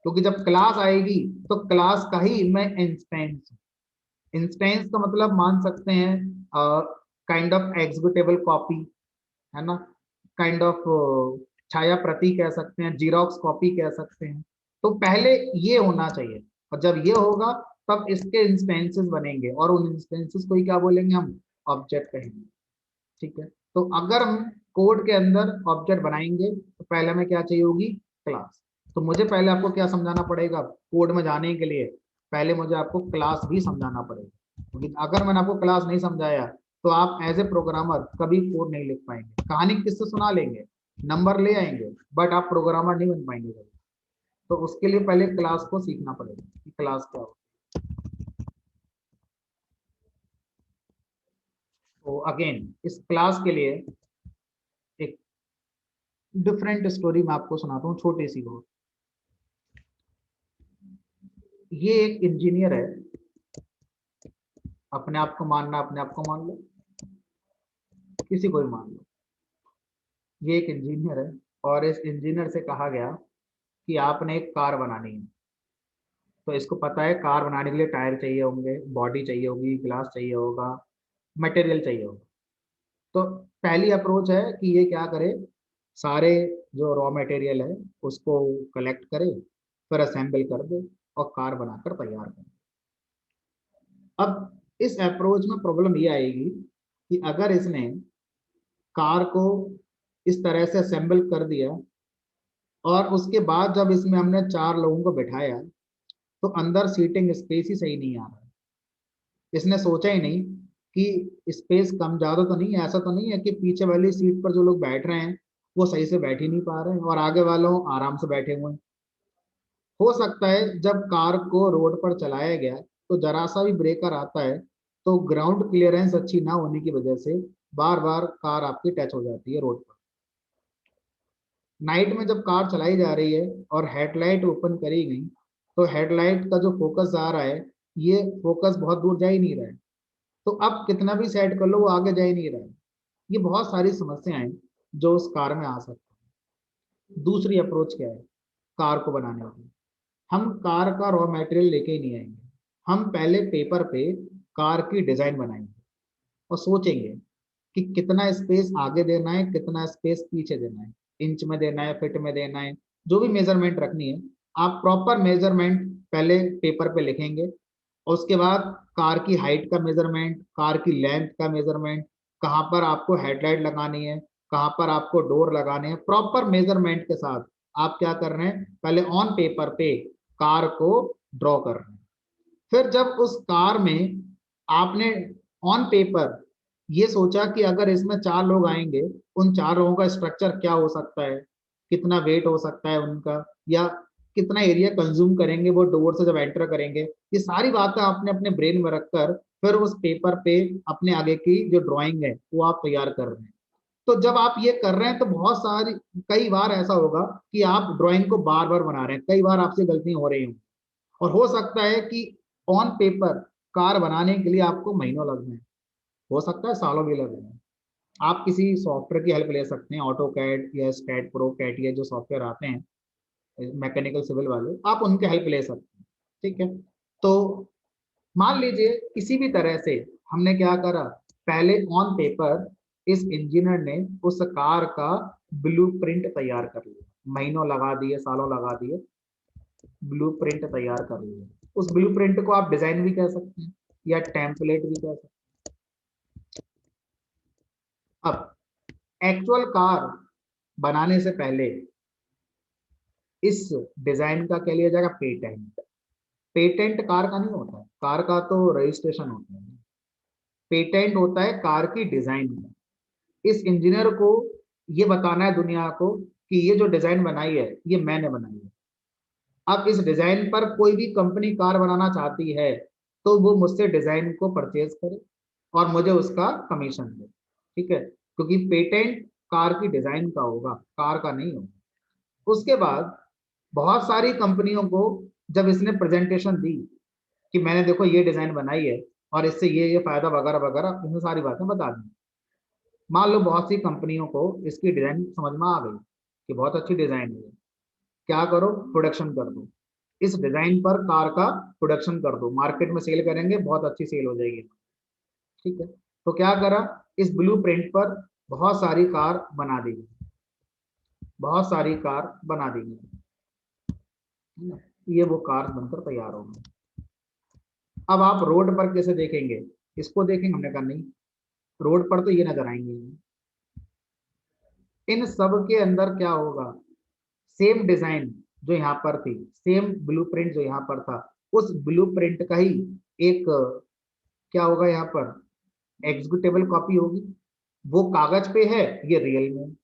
क्योंकि जब क्लास आएगी तो क्लास का ही मैं इंस्टेंस हूं। इंस्टेंस का मतलब मान सकते हैं काइंड ऑफ एग्जीक्यूटेबल कॉपी, है ना, काइंड ऑफ छाया प्रति कह सकते हैं, जीरोक्स कॉपी कह सकते हैं। तो पहले ये होना चाहिए, और जब ये होगा तब इसके इंस्टेंसेस बनेंगे, और उन इंस्टेंसेस को ही क्या बोलेंगे हम, ऑब्जेक्ट कहेंगे। ठीक है, तो अगर हम कोड के अंदर ऑब्जेक्ट बनाएंगे तो पहले हमें क्या चाहिए होगी, क्लास। तो मुझे पहले आपको क्या समझाना पड़ेगा, कोड में जाने के लिए पहले मुझे आपको क्लास भी समझाना पड़ेगा, क्योंकि अगर मैंने आपको क्लास नहीं समझाया तो आप एज ए प्रोग्रामर कभी कोड नहीं लिख पाएंगे। कहानी किससे सुना लेंगे, नंबर ले आएंगे, बट आप प्रोग्रामर नहीं बन पाएंगे कभी। तो उसके लिए पहले क्लास को सीखना पड़ेगा कि क्लास क्या हो। तो अगेन इस क्लास के लिए एक डिफरेंट स्टोरी मैं आपको सुनाता हूँ, छोटी सी बहुत। ये एक इंजीनियर है, अपने आप को मानना, अपने आप को मान लो, किसी को भी मान लो। ये एक इंजीनियर है, और इस इंजीनियर से कहा गया कि आपने एक कार बनानी है। तो इसको पता है कार बनाने के लिए टायर चाहिए होंगे, बॉडी चाहिए होगी, ग्लास चाहिए होगा, मटेरियल चाहिए होगा। तो पहली अप्रोच है कि ये क्या करे, सारे जो रॉ मटेरियल है उसको कलेक्ट करे, फिर असेंबल कर दे और कार बनाकर तैयार करे। अब इस अप्रोच में प्रॉब्लम ये आएगी कि अगर इसने कार को इस तरह से असेंबल कर दिया, और उसके बाद जब इसमें हमने 4 लोगों को बिठाया तो अंदर सीटिंग स्पेस ही सही नहीं आ रहा है। इसने सोचा ही नहीं कि स्पेस कम ज्यादा तो नहीं है, ऐसा तो नहीं है कि पीछे वाली सीट पर जो लोग बैठ रहे हैं वो सही से बैठ ही नहीं पा रहे हैं और आगे वालों आराम से बैठे हुए हैं। हो सकता है जब कार को रोड पर चलाया गया तो जरा सा भी ब्रेकर आता है तो ग्राउंड क्लियरेंस अच्छी ना होने की वजह से बार बार कार आपकी टच हो जाती है रोड पर। नाइट में जब कार चलाई जा रही है और हेडलाइट ओपन करी गई, तो हेडलाइट का जो फोकस आ रहा है, ये फोकस बहुत दूर जा ही नहीं रहा है। तो अब कितना भी सेट कर लो वो आगे जा ही नहीं रहा है। ये बहुत सारी समस्याएं हैं जो उस कार में आ सकती है। दूसरी अप्रोच क्या है कार को बनाने की, हम कार का रॉ मटेरियल लेके ही नहीं आएंगे। हम पहले पेपर पे कार की डिजाइन बनाएंगे और सोचेंगे कि कितना स्पेस आगे देना है, कितना स्पेस पीछे देना है। इंच में देना है, फिट में देना है, जो भी मेजरमेंट रखनी है आप प्रॉपर मेजरमेंट पहले पेपर पे लिखेंगे। और उसके बाद कार की हाइट का मेजरमेंट, कार की लेंथ का मेजरमेंट, कहाँ पर आपको हेडलाइट लगानी है, कहाँ पर आपको डोर लगाने हैं, प्रॉपर मेजरमेंट के साथ आप क्या कर रहे हैं, पहले ऑन पेपर पे कार को ड्रॉ कर रहे हैं। फिर जब उस कार में आपने ऑन पेपर ये सोचा कि अगर इसमें 4 लोग आएंगे, उन 4 लोगों का स्ट्रक्चर क्या हो सकता है, कितना वेट हो सकता है उनका, या कितना एरिया कंज्यूम करेंगे वो डोर से जब एंटर करेंगे, ये सारी बातें आपने अपने ब्रेन में रखकर फिर उस पेपर पे अपने आगे की जो ड्राइंग है वो आप तैयार कर रहे हैं। तो जब आप ये कर रहे हैं तो बहुत सारी, कई बार ऐसा होगा कि आप ड्राइंग को बार बार बना रहे हैं, कई बार आपसे गलतियां हो रही हों, और हो सकता है कि ऑन पेपर कार बनाने के लिए आपको महीनों लग जाए, हो सकता है सालों भी लग जाए। आप किसी सॉफ्टवेयर की हेल्प ले सकते हैं, ऑटो कैड या स्कैट प्रो, कैट, ये जो सॉफ्टवेयर आते हैं मैकेनिकल सिविल वाले, आप उनके हेल्प ले सकते हैं। ठीक है, तो मान लीजिए किसी भी तरह से हमने क्या करा, पहले ऑन पेपर इस इंजीनियर ने उस कार का ब्लूप्रिंट तैयार कर लिया, महीनों लगा दिए, सालों लगा दिए, ब्लूप्रिंट तैयार कर लिया। उस ब्लूप्रिंट को आप डिजाइन भी कह सकते हैं या टेम्पलेट भी कह सकते हैं। अब एक्चुअल कार बनाने से पहले इस डिजाइन का क्या लिया जाएगा, पेटेंट। पेटेंट कार का नहीं होता है, कार का तो रजिस्ट्रेशन होता है, पेटेंट होता है कार की डिजाइन का। इस इंजीनियर को ये बताना है दुनिया को कि ये जो डिजाइन बनाई है ये मैंने बनाई है। अब इस डिजाइन पर कोई भी कंपनी कार बनाना चाहती है तो वो मुझसे डिजाइन को परचेज करे और मुझे उसका कमीशन दे। ठीक है, क्योंकि पेटेंट कार की डिजाइन का होगा, कार का नहीं होगा। उसके बाद बहुत सारी कंपनियों को जब इसने प्रेजेंटेशन दी कि मैंने देखो ये डिजाइन बनाई है और इससे ये फायदा वगैरह वगैरह, इसमें सारी बातें बता दी। मान लो बहुत सी कंपनियों को इसकी डिजाइन समझ में आ गई कि बहुत अच्छी डिजाइन है, क्या करो, प्रोडक्शन कर दो, इस डिजाइन पर कार का प्रोडक्शन कर दो, मार्केट में सेल करेंगे, बहुत अच्छी सेल हो जाएगी। ठीक है, तो क्या करा, इस ब्लू प्रिंट पर बहुत सारी कार बना दी, बहुत सारी कार बना दी, ये वो कार बनकर तैयार हो गई। अब आप रोड पर कैसे देखेंगे, इसको देखेंगे, हमने कहा नहीं, रोड पर तो ये नजर आएंगे। इन सब के अंदर क्या होगा, सेम डिजाइन जो यहाँ पर थी, सेम ब्लूप्रिंट जो यहाँ पर था, उस ब्लूप्रिंट का ही एक क्या होगा यहाँ पर, एग्जीक्यूटेबल कॉपी होगी। वो कागज पे है, ये रियल में,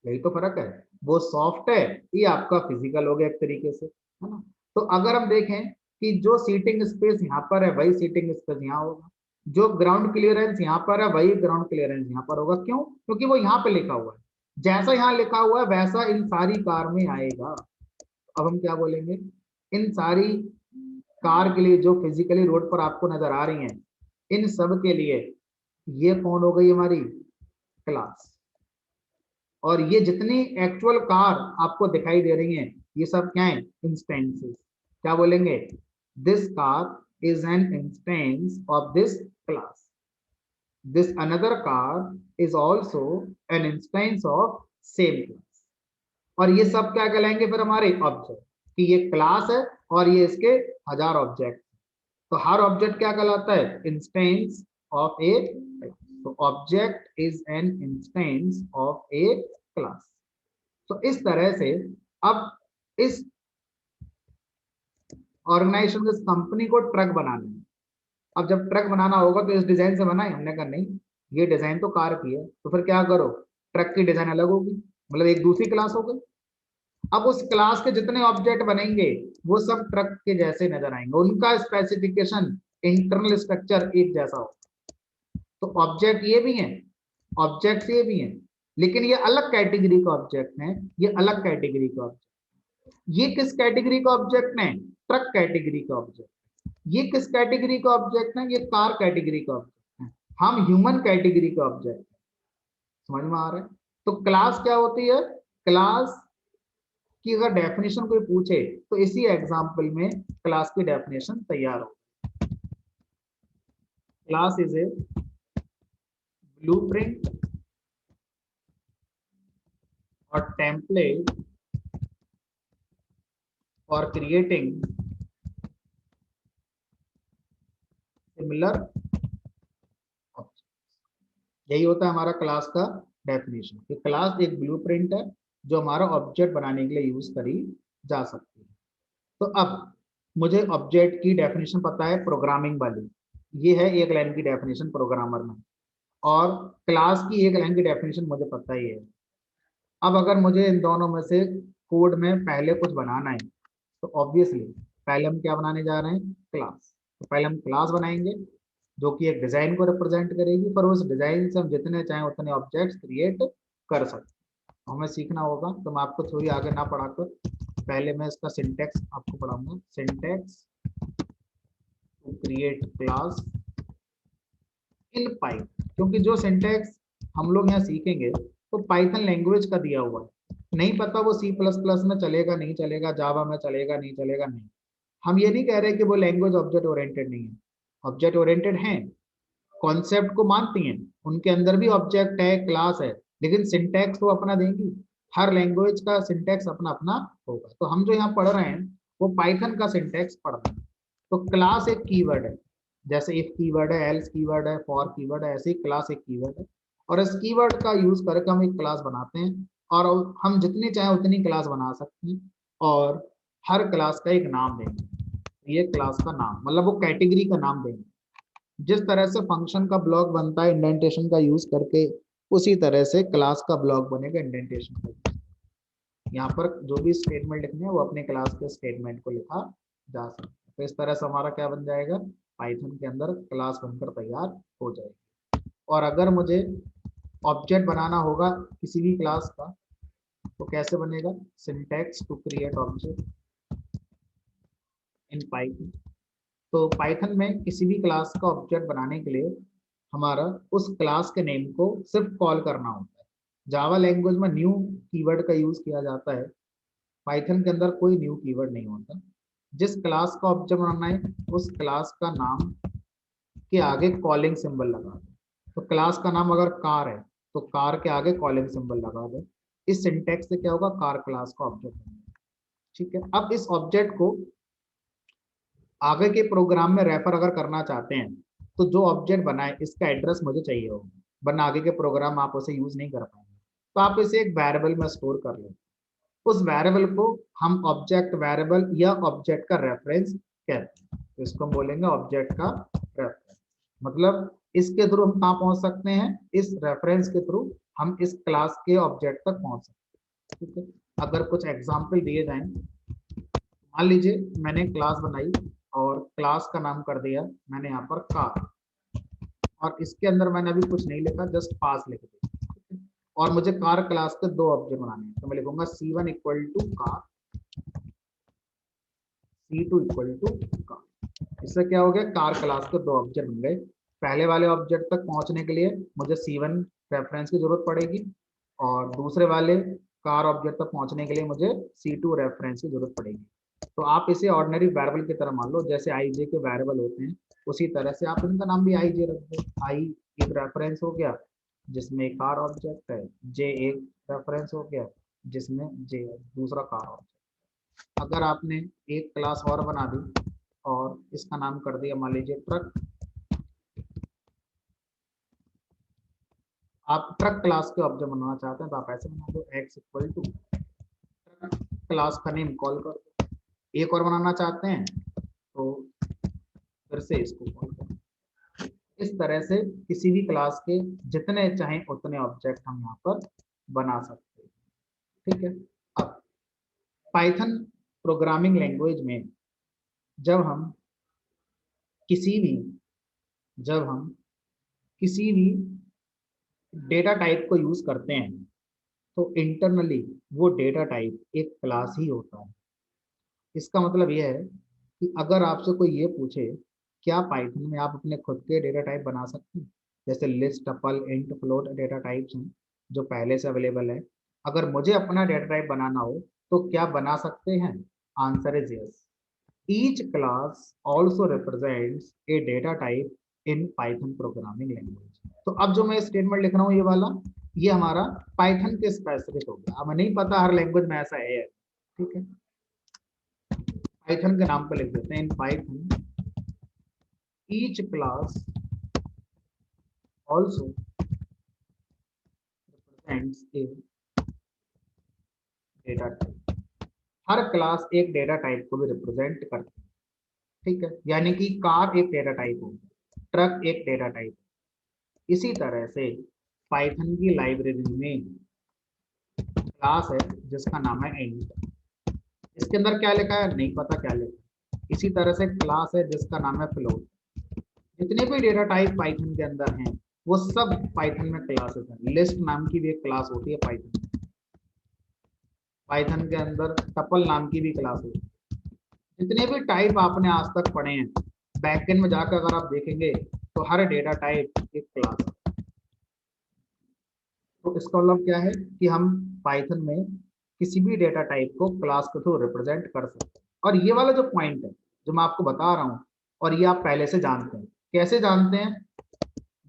यही तो फर्क है। वो सॉफ्ट है, ये आपका फिजिकल हो गया एक तरीके से, है ना। तो अगर हम देखें कि जो सीटिंग स्पेस यहाँ पर है वही सीटिंग स्पेस यहाँ होगा, जो ग्राउंड क्लियरेंस यहाँ पर है वही ग्राउंड क्लियरेंस यहाँ पर होगा। क्यों, क्योंकि वो यहाँ पे लिखा हुआ है, जैसा यहाँ लिखा हुआ है वैसा इन सारी कार में आएगा। अब हम क्या बोलेंगे, इन सारी कार के लिए जो फिजिकली रोड पर आपको नजर आ रही हैं, इन सब के लिए ये कौन हो गई हमारी क्लास। और ये जितनी एक्चुअल कार आपको दिखाई दे रही हैं ये सब क्या है, इंस्टेंसेस। क्या बोलेंगे, this car is an instance of this class, this another car is also an instance of same class. और ये सब क्या कहलाएंगे फिर हमारे ऑब्जेक्ट, कि ये क्लास है और ये इसके 1000 ऑब्जेक्ट। तो हर ऑब्जेक्ट क्या कहलाता है, इंस्टेंस ऑफ ए क्लास। तो object is an instance of A class. तो इस तरह से अब इस ऑर्गेनाइजेशन, इस कंपनी को ट्रक बनाना है। अब जब ट्रक बनाना होगा तो इस डिजाइन से बनाए, हमने कहा नहीं, ये डिजाइन तो कार की है, तो फिर क्या करो, ट्रक की डिजाइन अलग होगी, मतलब एक दूसरी क्लास हो गई। अब उस क्लास के जितने ऑब्जेक्ट बनेंगे वो सब ट्रक के जैसे नजर आएंगे, उनका स्पेसिफिकेशन, इंटरनल स्ट्रक्चर एक जैसा हो। तो ऑब्जेक्ट ये भी हैं, ऑब्जेक्ट ये भी हैं, लेकिन ये अलग कैटेगरी का ऑब्जेक्ट है, ये अलग कैटेगरी का ऑब्जेक्ट। ये किस कैटेगरी का ऑब्जेक्ट है, ट्रक कैटेगरी का ऑब्जेक्ट। ये किस कैटेगरी का ऑब्जेक्ट है, ये कार कैटेगरी का ऑब्जेक्ट है। हम ह्यूमन कैटेगरी का ऑब्जेक्ट। समझ में आ रहा है। तो क्लास क्या होती है, क्लास की अगर डेफिनेशन कोई पूछे तो इसी एग्जांपल में क्लास की डेफिनेशन तैयार हो। क्लास इज ए ब्लूप्रिंट और template for creating similar object. यही होता है हमारा क्लास का डेफिनेशन कि क्लास एक ब्लूप्रिंट है जो हमारा ऑब्जेक्ट बनाने के लिए यूज करी जा सकती है। तो अब मुझे ऑब्जेक्ट की डेफिनेशन पता है प्रोग्रामिंग वाली, ये है एक लाइन की डेफिनेशन प्रोग्रामर में, और क्लास की एक लाइन की डेफिनेशन मुझे पता ही है। अब अगर मुझे इन दोनों में से कोड में पहले कुछ बनाना है तो ऑब्वियसली पहले हम क्या बनाने जा रहे हैं, क्लास। तो पहले हम क्लास बनाएंगे जो कि एक डिजाइन को रिप्रेजेंट करेगी, पर उस डिजाइन से हम जितने चाहें उतने ऑब्जेक्ट्स क्रिएट कर सकते हैं। तो हमें सीखना होगा, तो मैं आपको थोड़ी आगे ना पढ़ाकर पहले मैं इसका सिंटेक्स आपको पढ़ाऊंगा। Syntax to create class in Python, क्योंकि जो सिंटेक्स हम लोग यहाँ सीखेंगे तो पाइथन लैंग्वेज का दिया हुआ है, नहीं पता वो सी प्लस प्लस में चलेगा नहीं चलेगा, जावा में चलेगा नहीं चलेगा, नहीं। हम ये नहीं कह रहे कि वो लैंग्वेज ऑब्जेक्ट ओरिएंटेड नहीं है, ऑब्जेक्ट ओरिएंटेड है, कॉन्सेप्ट को मानती हैं, उनके अंदर भी ऑब्जेक्ट है, क्लास है, लेकिन सिंटैक्स तो अपना देंगी। हर लैंग्वेज का सिंटैक्स अपना अपना होगा। तो हम जो यहाँ पढ़ रहे हैं वो पाइथन का सिंटैक्स पढ़ रहे हैं। तो क्लास एक कीवर्ड है, जैसे इफ कीवर्ड है, एल्स कीवर्ड है, फॉर कीवर्ड है, ऐसे ही क्लास एक कीवर्ड है, और इस कीवर्ड का यूज करके हम एक क्लास बनाते हैं, और हम जितनी चाहे उतनी क्लास बना सकते हैं, और हर क्लास का एक नाम देंगे। ये क्लास का नाम मतलब वो कैटेगरी का नाम देंगे। जिस तरह से फंक्शन का ब्लॉक बनता है इंडेंटेशन का यूज करके, उसी तरह से क्लास का ब्लॉक बनेगा इंडेंटेशन का। यहाँ पर जो भी स्टेटमेंट लिखने हैं वो अपने क्लास के स्टेटमेंट को लिखा जा सकता है। तो इस तरह से हमारा क्या बन जाएगा, पाइथन के अंदर क्लास बनकर तैयार हो जाएगी। और अगर मुझे ऑब्जेक्ट बनाना होगा किसी भी क्लास का तो कैसे बनेगा, syntax to create object in Python. तो पाइथन में किसी भी क्लास का ऑब्जेक्ट बनाने के लिए हमारा उस क्लास के नेम को सिर्फ कॉल करना होता है। जावा लैंग्वेज में न्यू कीवर्ड का यूज किया जाता है, पाइथन के अंदर कोई न्यू कीवर्ड नहीं होता। जिस क्लास का ऑब्जेक्ट बनाना है उस क्लास का नाम के आगे कॉलिंग सिंबल लगा दो। तो क्लास का नाम अगर कार है तो कार के आगे कॉलिंग सिंबल लगा दो। इस सिंटेक्स से क्या होगा, कार क्लास का ऑब्जेक्ट बनेगा। ठीक है, अब इस ऑब्जेक्ट को आगे के प्रोग्राम में रेफर अगर करना चाहते हैं तो जो ऑब्जेक्ट बना है इसका एड्रेस मुझे चाहिए होगा, वरना आगे के प्रोग्राम आप उसे यूज नहीं कर पाएंगे। तो आप इसे एक वेरिएबल में स्टोर कर लें, उस वेरिएबल को हम ऑब्जेक्ट वेरिएबल या ऑब्जेक्ट का रेफरेंस कहते हैं। तो इसको हम बोलेंगे ऑब्जेक्ट का रेफरेंस। मतलब इसके थ्रू हम कहाँ पहुंच सकते हैं, इस रेफरेंस के थ्रू हम इस क्लास के ऑब्जेक्ट तक पहुंच सकते हैं। ठीक है, अगर कुछ एग्जाम्पल दिए जाएं, मान लीजिए मैंने क्लास बनाई और क्लास का नाम कर दिया मैंने यहाँ पर कार, और इसके अंदर मैंने अभी कुछ नहीं लिखा, जस्ट पास लिख दिया। और मुझे कार क्लास के दो ऑब्जेक्ट बनाने हैं, तो मैं लिखूंगा C1 equal to car, C2 equal to car. इससे क्या हो गया, कार क्लास के दो ऑब्जेक्ट बन गए। पहले वाले ऑब्जेक्ट तक पहुंचने के लिए मुझे C1 रेफरेंस की जरूरत पड़ेगी, और दूसरे वाले कार ऑब्जेक्ट तक पहुंचने के लिए मुझे C2 रेफरेंस की जरूरत पड़ेगी। तो आप इसे ऑर्डिनरी वेरिएबल की तरह मान लो, जैसे आई जे के वेरिएबल होते हैं उसी तरह से आप इनका नाम भी आई जे रख दो। आई एक रेफरेंस हो गया जिसमें कार ऑब्जेक्ट है, जे एक रेफरेंस हो गया जिसमें जे दूसरा कार ऑब्जेक्ट। अगर आपने एक क्लास और बना दी और इसका नाम कर दिया मान लीजिए ट्रक, आप ट्रक क्लास के ऑब्जेक्ट बनाना चाहते हैं तो आप ऐसे बना दो X equal to truck class का नेम कॉल कर दो। एक और बनाना चाहते हैं तो फिर से इसको कॉल करो। इस तरह से किसी भी क्लास के जितने चाहें उतने ऑब्जेक्ट हम यहाँ पर बना सकते हैं। ठीक है, अब पाइथन प्रोग्रामिंग लैंग्वेज में जब हम किसी भी जब हम किसी भी डेटा टाइप को यूज करते हैं तो इंटरनली वो डेटा टाइप एक क्लास ही होता है। इसका मतलब यह है कि अगर आपसे कोई ये पूछे क्या पाइथन में आप अपने खुद के डेटा टाइप बना सकते हैं, जैसे list, tuple, int, float data types हैं जो पहले से अवेलेबल है, अगर मुझे अपना डेटा टाइप बनाना हो तो क्या बना सकते हैं, answer is yes. Each class also represents A data type in Python programming language. तो अब जो मैं स्टेटमेंट लिख रहा हूँ ये वाला, ये हमारा पाइथन के स्पेसिफिक हो गया। अब नहीं पता हर लैंग्वेज में ऐसा है, ठीक है। पाइथन के नाम पे लिख देते हैं, in Python each class also represents A data type. Her class एक डेटा टाइप को भी रिप्रेजेंट करती है, ठीक है। यानी कि कार एक डेटा टाइप होगी, ट्रक एक डेटा टाइप। इसी तरह से पाइथन की लाइब्रेरी में क्लास है जिसका नाम है इंट। इसके अंदर क्या लिखा है नहीं पता क्या लिखा है। इसी तरह से क्लास है जिसका नाम है फ्लोट। जितने भी डेटा टाइप पाइथन के अंदर हैं वो सब पाइथन में क्लासेस हैं। लिस्ट नाम की भी एक क्लास होती है पाइथन। पाइथन के अंदर टपल नाम की भी क्लास होती है। जितने भी टाइप आपने आज तक पढ़े हैं, बैकएंड में जाकर अगर आप देखेंगे तो हर डेटा टाइप एक क्लास है। तो इसका मतलब क्या है कि हम पाइथन में किसी भी डेटा टाइप को क्लास के थ्रू रिप्रेजेंट कर सकते हैं। और ये वाला जो पॉइंट है जो मैं आपको बता रहा हूँ, और ये आप पहले से जानते हैं। कैसे जानते हैं?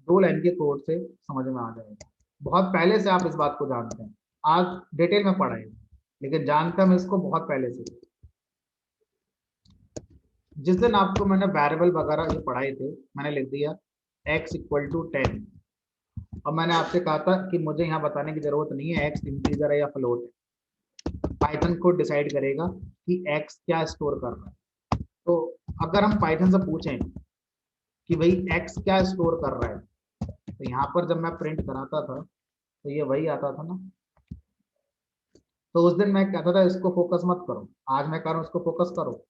2 लाइन के कोड से समझ में आ जाएगा। बहुत पहले से आप इस बात को जानते हैं। आज डिटेल में पढ़ा है, लेकिन जानते हम इसको बहुत पहले से। जिस दिन आपको मैंने वेरिएबल वगैरह जो पढ़ाए थे, मैंने लिख दिया x=10, और मैंने आपसे कहा था कि मुझे यहाँ बताने की जरूरत नहीं है x इंटीजर है या फ्लोट है। पाइथन खुद डिसाइड करेगा कि x क्या स्टोर कर रहा है। तो अगर हम पाइथन से पूछें कि भाई x क्या स्टोर कर रहा है, तो यहाँ पर जब मैं प्रिंट कराता था तो ये वही आता था ना। तो उस दिन मैं कहता था इसको फोकस मत करो, आज मैं कह रहा हूँ इसको फोकस करो।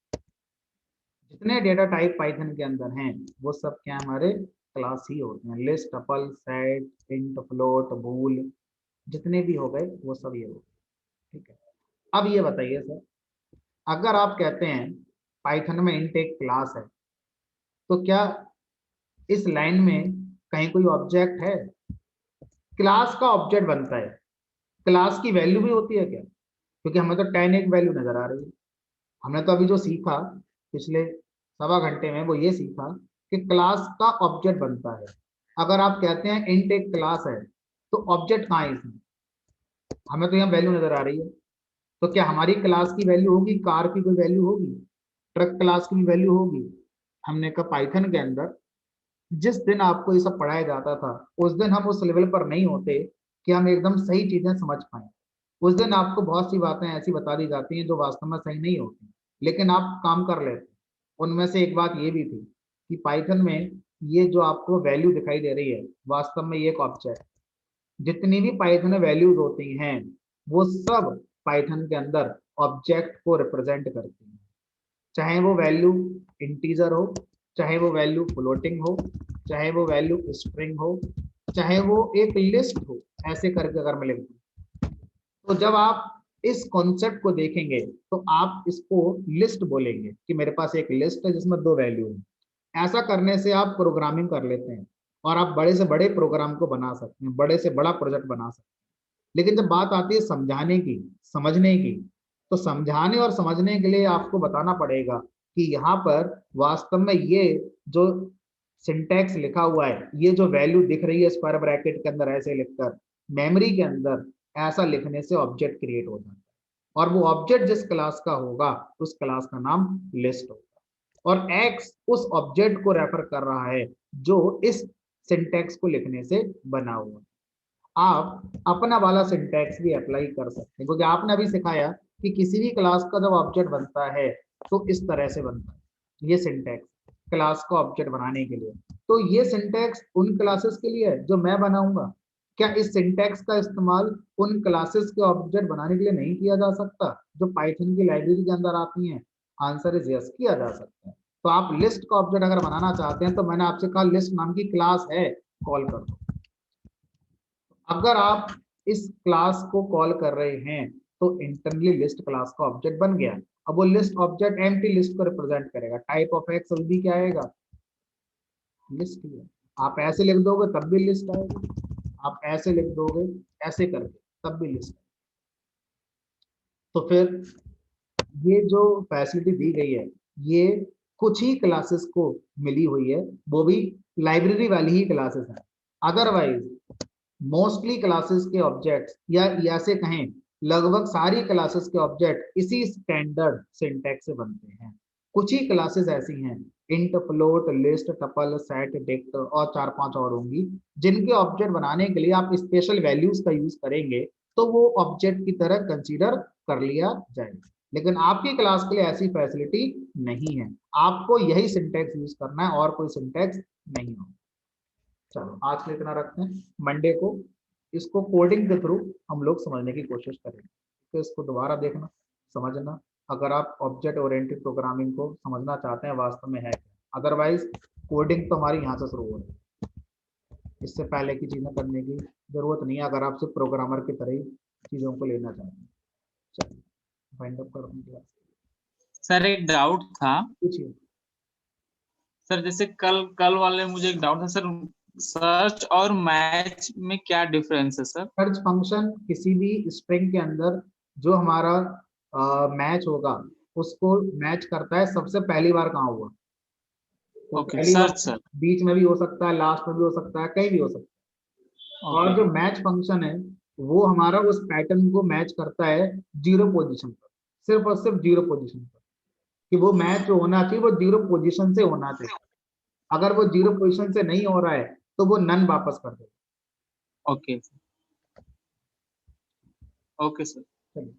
जितने डेटा टाइप पाइथन के अंदर हैं वो सब क्या हमारे क्लास ही होते हैं। List, tuple, set, int, float, bool, जितने भी हो गए वो सब ये हो गए, ठीक है। अब ये बताइए सर, अगर आप कहते हैं पाइथन में इंट एक क्लास है, तो क्या इस लाइन में कहीं कोई ऑब्जेक्ट है? क्लास का ऑब्जेक्ट बनता है, क्लास की वैल्यू भी होती है क्या? क्योंकि हमें तो 10 एक वैल्यू नजर आ रही है। हमने तो अभी जो सीखा पिछले सवा घंटे में वो ये सीखा कि क्लास का ऑब्जेक्ट बनता है। अगर आप कहते हैं इंट एक क्लास है, तो ऑब्जेक्ट कहाँ है इसमें? हमें तो यहाँ वैल्यू नजर आ रही है। तो क्या हमारी क्लास की वैल्यू होगी, कार की कोई वैल्यू होगी, ट्रक क्लास की भी वैल्यू होगी? हमने कहा पाइथन के अंदर जिस दिन आपको ये सब पढ़ाया जाता था उस दिन हम उस लेवल पर नहीं होते कि हम एकदम सही चीजें समझ पाए। उस दिन आपको बहुत सी बातें ऐसी बता दी जाती हैं जो वास्तव में सही नहीं होती, लेकिन आप काम कर लेते। उनमें से एक बात ये भी थी कि पाइथन में ये जो आपको वैल्यू दिखाई दे रही है वास्तव में ये एक ऑब्जेक्ट। जितनी भी पाइथन में वैल्यूज होती हैं वो सब पाइथन के अंदर ऑब्जेक्ट को रिप्रेजेंट करती हैं। चाहे वो वैल्यू इंटीजर हो, चाहे वो वैल्यू फ्लोटिंग हो, चाहे वो वैल्यू स्ट्रिंग हो, चाहे वो एक लिस्ट हो, ऐसे करके अगर मैं लिख दूं। तो जब आप इस कॉन्सेप्ट को देखेंगे तो आप इसको लिस्ट बोलेंगे कि मेरे पास एक लिस्ट है जिसमें 2 वैल्यू है। ऐसा करने से आप प्रोग्रामिंग कर लेते हैं और आप बड़े से बड़े प्रोग्राम को बना सकते हैं, बड़े से बड़ा प्रोजेक्ट बना सकते हैं। लेकिन जब बात आती है समझाने की, समझने की, तो समझाने और समझने के लिए आपको बताना पड़ेगा कि यहाँ पर वास्तव में ये जो सिंटैक्स लिखा हुआ है, ये जो वैल्यू दिख रही है स्क्वायर ब्रैकेट के अंदर ऐसे लिखकर, मेमोरी के अंदर ऐसा लिखने से ऑब्जेक्ट क्रिएट हो जाता है। और वो ऑब्जेक्ट जिस क्लास का होगा उस क्लास का नाम लिस्ट होगा। और एक्स उस ऑब्जेक्ट को रेफर कर रहा है जो इस सिंटैक्स को लिखने से बना हुआ। आप अपना वाला सिंटैक्स भी अप्लाई कर सकते हैं, क्योंकि आपने अभी सिखाया कि किसी भी क्लास का जब ऑब्जेक्ट बनता है तो इस तरह से बनता है। ये सिंटैक्स क्लास का ऑब्जेक्ट बनाने के लिए, तो ये सिंटैक्स उन क्लासेस के लिए है जो मैं बनाऊंगा। क्या इस सिंटैक्स का इस्तेमाल उन क्लासेस के ऑब्जेक्ट बनाने के लिए नहीं किया जा सकता जो पाइथन की लाइब्रेरी के अंदर आती हैं? आंसर इज यस, किया जा सकता है। तो आप लिस्ट का ऑब्जेक्ट अगर बनाना चाहते हैं तो मैंने आपसे कहा लिस्ट नाम की क्लास है, कॉल कर दो। अगर आप इस क्लास को कॉल कर रहे हैं तो इंटरनली लिस्ट क्लास का ऑब्जेक्ट बन गया। अब वो लिस्ट ऑब्जेक्ट एम्प्टी लिस्ट को रिप्रेजेंट करेगा। टाइप ऑफ एक्स भी क्या आएगा? लिस्ट ही है। आप ऐसे लिख दोगे तब भी लिस्ट आएगी, आप ऐसे लिख दोगे ऐसे करके तब भी लिस्ट। तो फिर ये जो फैसिलिटी दी गई है ये कुछ ही क्लासेस को मिली हुई है, वो भी लाइब्रेरी वाली ही क्लासेस हैं। अदरवाइज मोस्टली क्लासेस के ऑब्जेक्ट्स या ऐसे कहें लगभग सारी क्लासेस के ऑब्जेक्ट इसी स्टैंडर्ड सिंटैक्स से बनते हैं। कुछ ही क्लासेस ऐसी हैं, int, float, list, tuple, set, dict और 4-5 और होंगी, जिनके ऑब्जेक्ट बनाने के लिए आप स्पेशल वैल्यूज का यूज करेंगे तो वो ऑब्जेक्ट की तरह कंसीडर कर लिया जाएगा। लेकिन आपकी क्लास के लिए ऐसी फैसिलिटी नहीं है, आपको यही सिंटैक्स यूज करना है और कोई सिंटैक्स नहीं होगा। चलो आज के लिए इतना रखते हैं, मंडे को इसको कोडिंग के थ्रू हम लोग समझने की कोशिश करेंगे। तो इसको दोबारा देखना, समझना, अगर आप ऑब्जेक्ट ओरिएंटेड प्रोग्रामिंग को समझना चाहते हैं वास्तव में है क्या। अदरवाइज कोडिंग तो हमारी यहाँ से शुरू हो रही है, इससे पहले की चीजें करने की जरूरत नहीं है अगर आप सिर्फ प्रोग्रामर की तरह ही चीजों को लेना चाहते हैं। चलिए फाइंड अप करो अपनी क्लास। सर एक डाउट था पूछिए। सर, जैसे कल कल वाले मुझे एक डाउट था सर, सर्च और मैच में क्या डिफरेंस है सर? सर्च फंक्शन किसी भी स्ट्रिंग के अंदर जो हमारा मैच होगा उसको मैच करता है सबसे पहली बार कहाँ हुआ, तो ओके पहली बार सर्च सर। बीच में भी हो सकता है, लास्ट में भी हो सकता है, कहीं भी हो सकता है। और ओके जो मैच फंक्शन है वो हमारा उस पैटर्न को मैच करता है जीरो पोजीशन पर, सिर्फ और सिर्फ जीरो पोजीशन पर, कि वो मैच जो होना चाहिए वो जीरो पोजीशन से होना चाहिए। अगर वो जीरो पोजीशन से नहीं हो रहा है तो वो नन वापस कर देगा। Okay okay sir. चलिए।